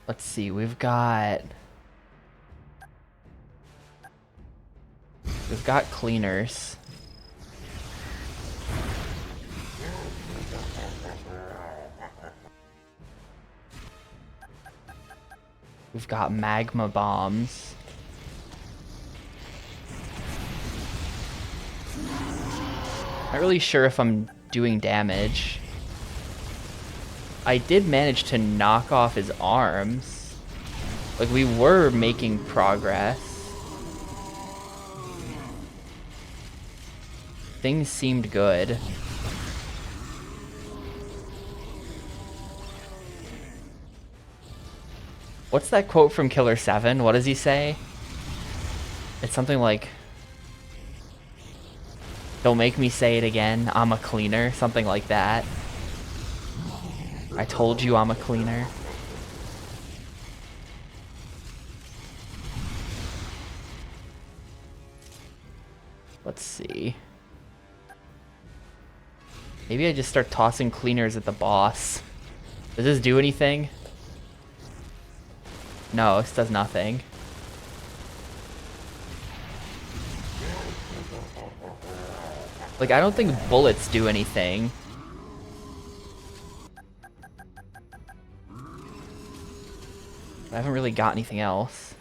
Speaker 1: Let's see, we've got cleaners. We've got magma bombs. Not really sure if I'm doing damage. I did manage to knock off his arms. Like, we were making progress. Things seemed good. What's that quote from Killer 7? What does he say? It's something like, "Don't make me say it again, I'm a cleaner," something like that. I told you I'm a cleaner. Let's see. Maybe I just start tossing cleaners at the boss. Does this do anything? No, this does nothing. Like, I don't think bullets do anything. I haven't really got anything else.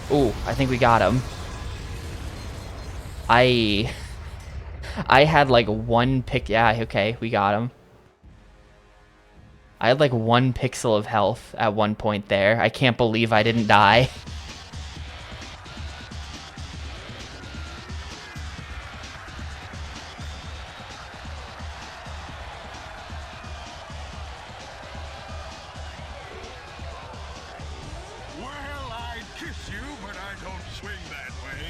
Speaker 1: Ooh, I think we got him. I had like one pick. Yeah, okay, we got him. I had like 1 pixel of health at one point there. I can't believe I didn't die.
Speaker 3: Well, I'd kiss you, but I don't swing that way.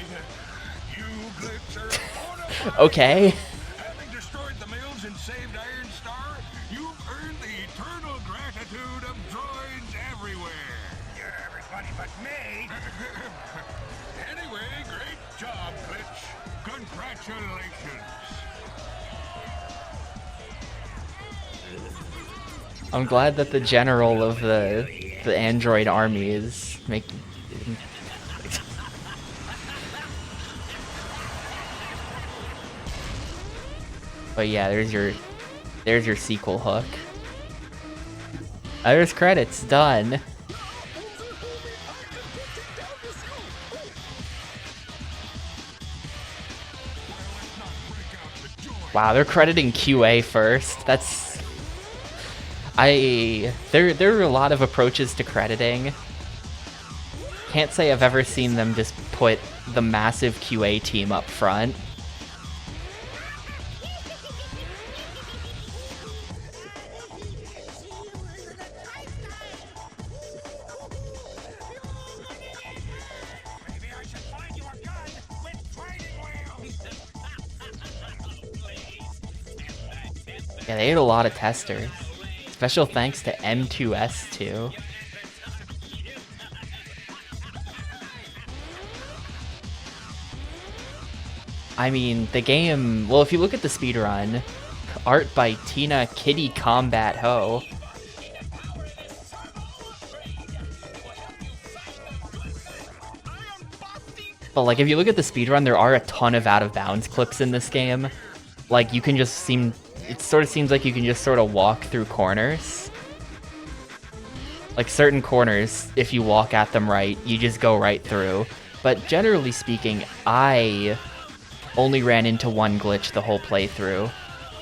Speaker 3: You glitch are bona fide.
Speaker 1: Okay.
Speaker 3: Having destroyed the mills and saved Iron Star, you've earned the eternal gratitude of droids everywhere. You're everybody but me. Anyway, great job, Glitch. Congratulations.
Speaker 1: I'm glad that the general of the android army is making... But yeah, there's your sequel hook. There's credits, done. Wow, they're crediting QA first. That's... There are a lot of approaches to crediting. Can't say I've ever seen them just put the massive QA team up front.
Speaker 3: Maybe I should find you a gun with training wheels.
Speaker 1: Yeah, they had a lot of testers. Special thanks to M2S2. I mean, the game... Well, if you look at the speedrun, art by Tina Kitty Combat Ho. But like, if you look at the speedrun, there are a ton of out of bounds clips in this game. Like, you can just it sort of seems like you can just sort of walk through corners. Like, certain corners, if you walk at them right, you just go right through. But generally speaking, I only ran into one glitch the whole playthrough,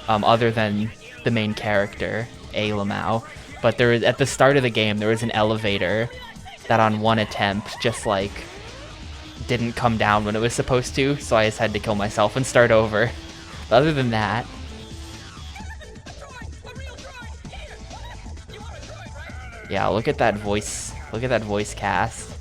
Speaker 1: other than the main character, A. Lamau. But at the start of the game, there was an elevator that on one attempt just, like, didn't come down when it was supposed to, so I just had to kill myself and start over. But other than that... Yeah, look at that voice cast.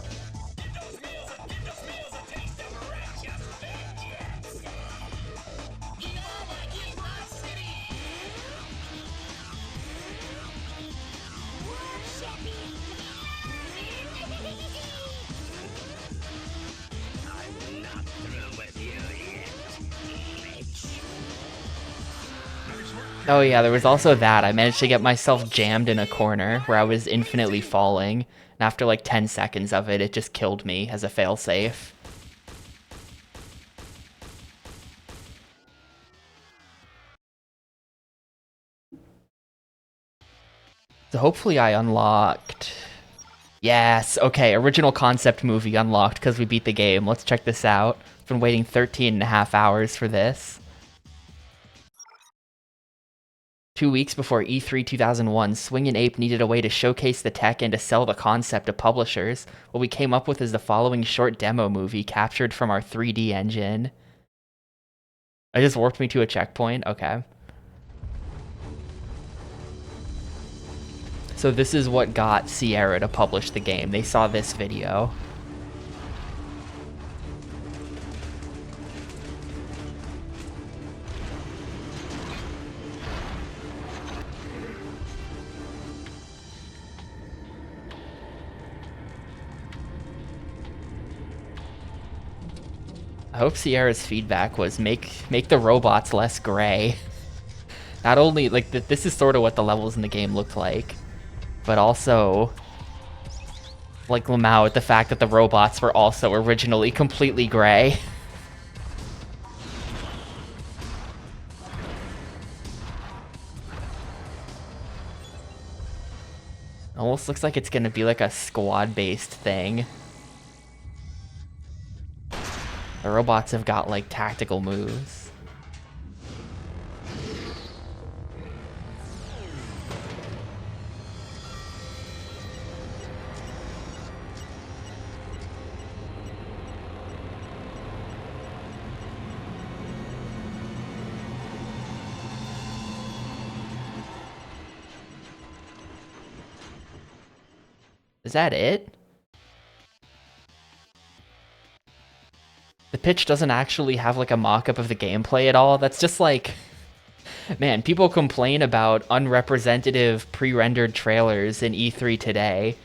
Speaker 1: Oh yeah, there was also that. I managed to get myself jammed in a corner where I was infinitely falling, and after like 10 seconds of it, it just killed me as a failsafe. So hopefully I unlocked... Yes, okay, original concept movie unlocked because we beat the game. Let's check this out. I've been waiting 13.5 hours for this. 2 weeks before E3 2001, Swing and Ape needed a way to showcase the tech and to sell the concept to publishers. What we came up with is the following short demo movie captured from our 3D engine. I just warped me to a checkpoint? Okay. So this is what got Sierra to publish the game. They saw this video. I hope Sierra's feedback was make the robots less gray. Not only, like, this is sort of what the levels in the game looked like, but also, like Lamau, with the fact that the robots were also originally completely gray. Almost looks like it's gonna be like a squad-based thing. The robots have got, like, tactical moves. Is that it? The pitch doesn't actually have like a mock-up of the gameplay at all. That's just like, man, people complain about unrepresentative pre-rendered trailers in E3 today.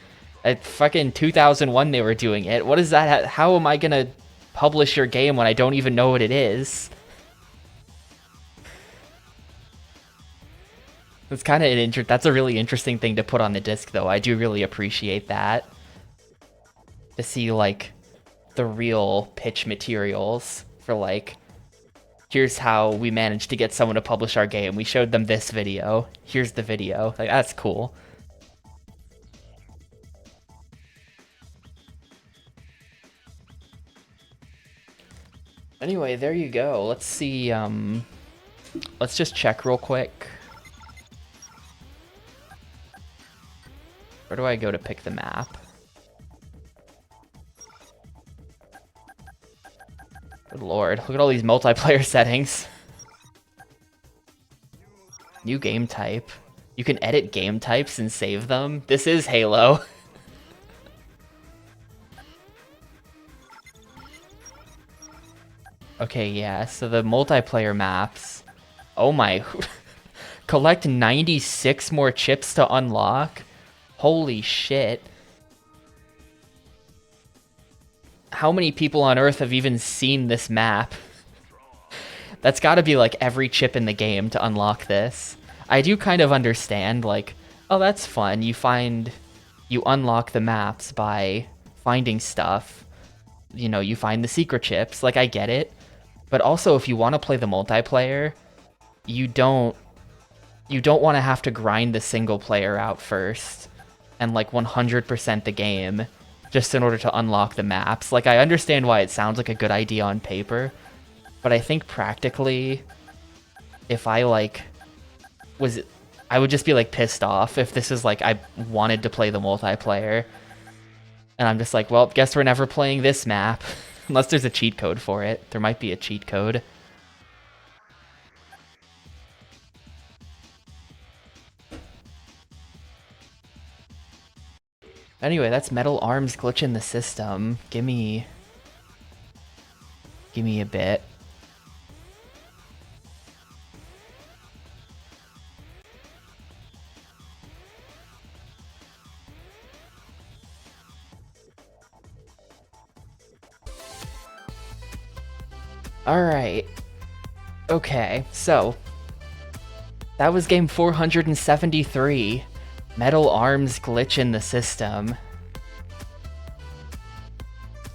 Speaker 1: At fucking 2001 they were doing it. What is that? How am I gonna publish your game when I don't even know what it is? That's kind of that's a really interesting thing to put on the disc, though. I do really appreciate that. To see, like, the real pitch materials for, like, here's how we managed to get someone to publish our game. We showed them this video. Here's the video. Like, that's cool. Anyway, there you go. Let's see, let's just check real quick. Where do I go to pick the map? Good lord, look at all these multiplayer settings. New game type. You can edit game types and save them. This is Halo. Okay, yeah, so the multiplayer maps. Oh my. Collect 96 more chips to unlock? Holy shit. How many people on Earth have even seen this map? That's got to be like every chip in the game to unlock this. I do kind of understand, like, oh, that's fun. You unlock the maps by finding stuff. You know, you find the secret chips. Like, I get it. But also, if you want to play the multiplayer, you don't want to have to grind the single player out first and like 100% the game just in order to unlock the maps. Like, I understand why it sounds like a good idea on paper, but I think practically, if I like I would just be like pissed off if this is like I wanted to play the multiplayer and I'm just like, well, guess we're never playing this map. Unless there's a cheat code for it. There might be a cheat code. Anyway, that's Metal Arms glitching the system. Give me a bit. Alright. Okay, so that was game 473. Metal Arms glitch in the system.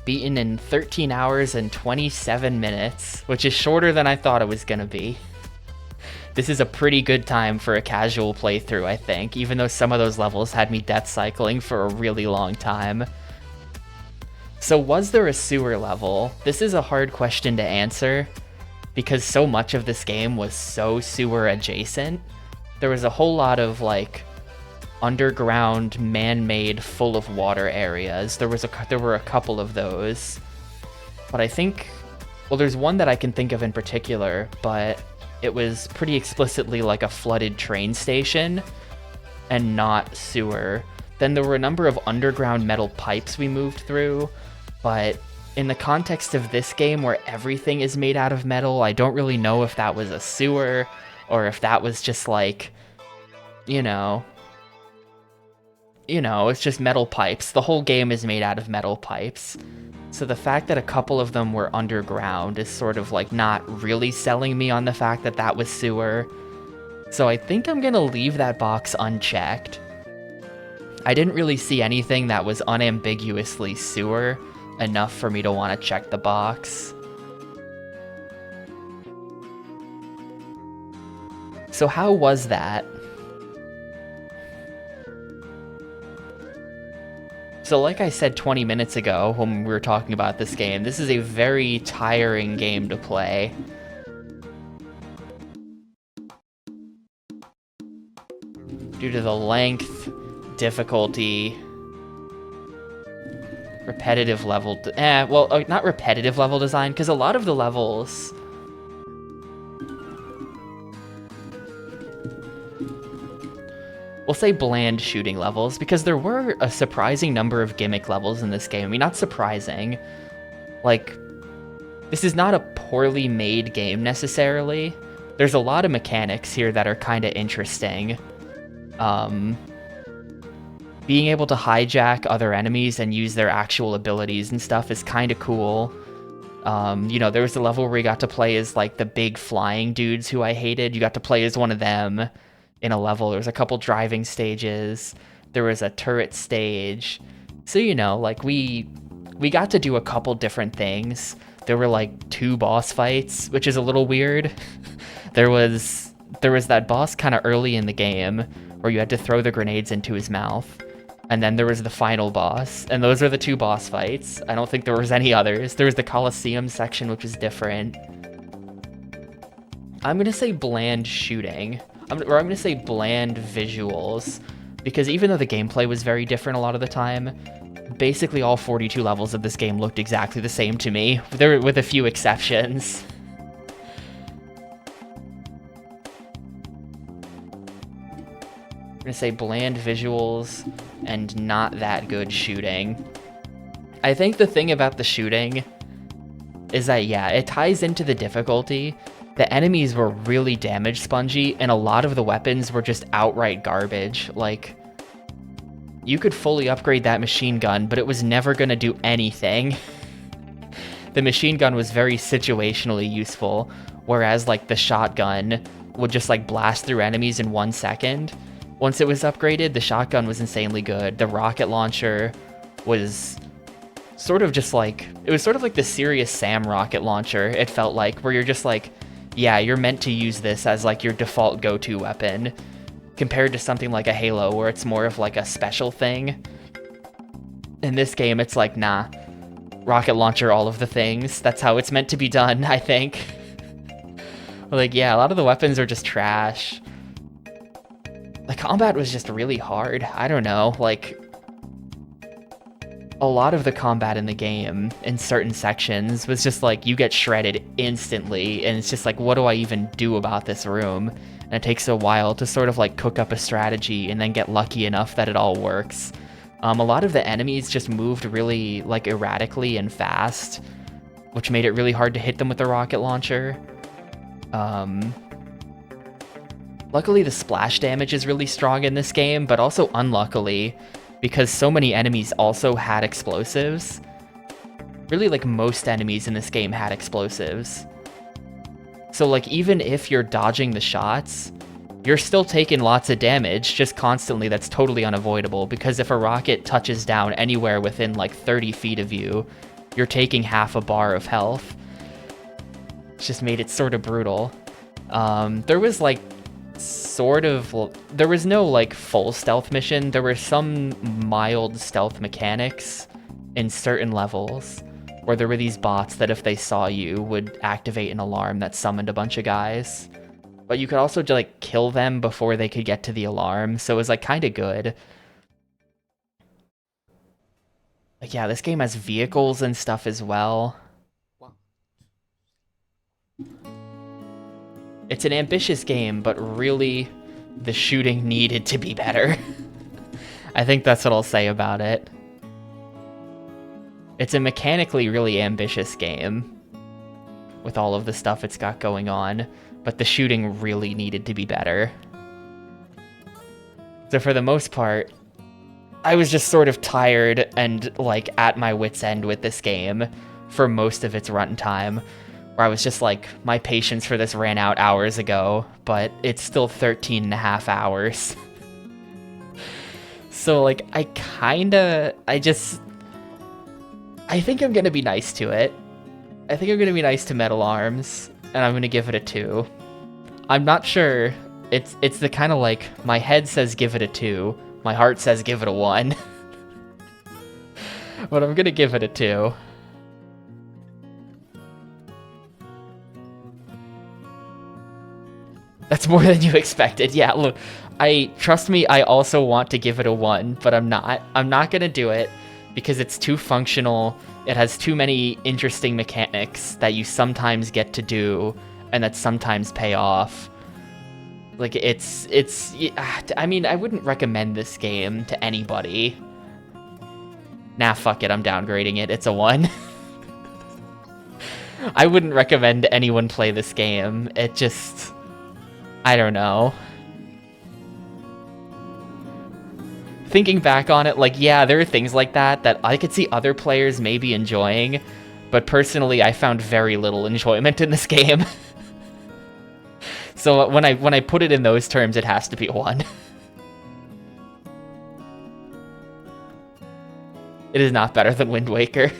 Speaker 1: Beaten in 13 hours and 27 minutes, which is shorter than I thought it was gonna be. This is a pretty good time for a casual playthrough, I think, even though some of those levels had me death cycling for a really long time. So was there a sewer level? This is a hard question to answer because so much of this game was so sewer adjacent. There was a whole lot of like underground, man-made, full of water areas. There were a couple of those, but I think, well, there's one that I can think of in particular, but it was pretty explicitly like a flooded train station and not sewer. Then there were a number of underground metal pipes we moved through, but in the context of this game where everything is made out of metal, I don't really know if that was a sewer or if that was just like, you know, it's just metal pipes. The whole game is made out of metal pipes. So the fact that a couple of them were underground is sort of like not really selling me on the fact that that was sewer. So I think I'm gonna leave that box unchecked. I didn't really see anything that was unambiguously sewer enough for me to want to check the box. So how was that? So like I said 20 minutes ago when we were talking about this game, this is a very tiring game to play. Due to the length, difficulty, repetitive level, not repetitive level design, because a lot of the levels, we'll say bland shooting levels, because there were a surprising number of gimmick levels in this game. I mean, not surprising. Like, this is not a poorly made game necessarily. There's a lot of mechanics here that are kind of interesting. Being able to hijack other enemies and use their actual abilities and stuff is kind of cool. You know, there was a level where you got to play as like the big flying dudes who I hated. You got to play as one of them in a level. There was a couple driving stages. There was a turret stage. So, you know, like we got to do a couple different things. There were like 2 boss fights, which is a little weird. There was that boss kind of early in the game where you had to throw the grenades into his mouth. And then there was the final boss, and those are the 2 boss fights. I don't think there was any others. There was the Coliseum section, which was different. I'm gonna say bland shooting. I'm gonna say bland visuals, because even though the gameplay was very different a lot of the time, basically all 42 levels of this game looked exactly the same to me, with a few exceptions. I'm gonna say bland visuals and not that good shooting. I think the thing about the shooting is that, yeah, it ties into the difficulty. The enemies were really damage spongy, and a lot of the weapons were just outright garbage. Like, you could fully upgrade that machine gun, but it was never gonna do anything. the machine gun was very situationally useful, whereas like the shotgun would just like blast through enemies in 1 second. Once it was upgraded, the shotgun was insanely good. The rocket launcher was sort of just like, it was sort of like the Serious Sam rocket launcher, it felt like, where you're just like, yeah, you're meant to use this as like your default go-to weapon, compared to something like a Halo where it's more of like a special thing. In this game, it's like, nah, rocket launcher, all of the things. That's how it's meant to be done, I think. Like, yeah, a lot of the weapons are just trash. The combat was just really hard. I don't know, like, a lot of the combat in the game, in certain sections, was just like, you get shredded instantly, and it's just like, what do I even do about this room? And it takes a while to sort of like cook up a strategy and then get lucky enough that it all works. A lot of the enemies just moved really like erratically and fast, which made it really hard to hit them with the rocket launcher. Luckily, the splash damage is really strong in this game, but also unluckily, because so many enemies also had explosives. Really, like, most enemies in this game had explosives. So, like, even if you're dodging the shots, you're still taking lots of damage, just constantly. That's totally unavoidable, because if a rocket touches down anywhere within, like, 30 feet of you, you're taking half a bar of health. It's just made it sort of brutal. There was, like, there was no like full stealth mission. There were some mild stealth mechanics in certain levels where there were these bots that if they saw you would activate an alarm that summoned a bunch of guys, but you could also just like kill them before they could get to the alarm, so it was like kind of good. Like, yeah, this game has vehicles and stuff as well. It's an ambitious game, but really, the shooting needed to be better. I think that's what I'll say about it. It's a mechanically really ambitious game, with all of the stuff it's got going on, but the shooting really needed to be better. So for the most part, I was just sort of tired and like at my wit's end with this game for most of its runtime. Where I was just like, my patience for this ran out hours ago, but it's still 13 and a half hours. So, like, I think I'm gonna be nice to it. I think I'm gonna be nice to Metal Arms, and I'm gonna give it a 2. I'm not sure. It's the kind of like, my head says give it a 2, my heart says give it a 1. But I'm gonna give it a 2. That's more than you expected. Yeah, look, trust me, I also want to give it a 1, but I'm not. I'm not gonna do it because it's too functional. It has too many interesting mechanics that you sometimes get to do and that sometimes pay off. Like, I mean, I wouldn't recommend this game to anybody. Nah, fuck it, I'm downgrading it. It's a 1. I wouldn't recommend anyone play this game. It just, I don't know. Thinking back on it, like, yeah, there are things like that I could see other players maybe enjoying, but personally, I found very little enjoyment in this game. So when I put it in those terms, it has to be a 1. It is not better than Wind Waker.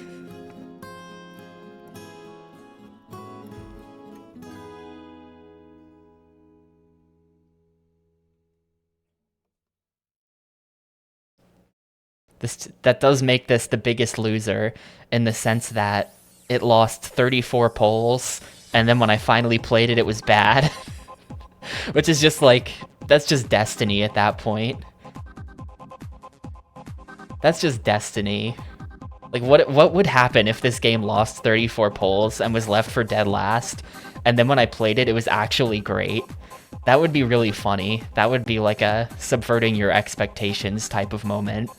Speaker 1: That does make this the biggest loser in the sense that it lost 34 polls, and then when I finally played it, it was bad. Which is just like, that's just destiny at that point. That's just destiny. Like, what would happen if this game lost 34 polls and was left for dead last, and then when I played it, it was actually great? That would be really funny. That would be like a subverting your expectations type of moment.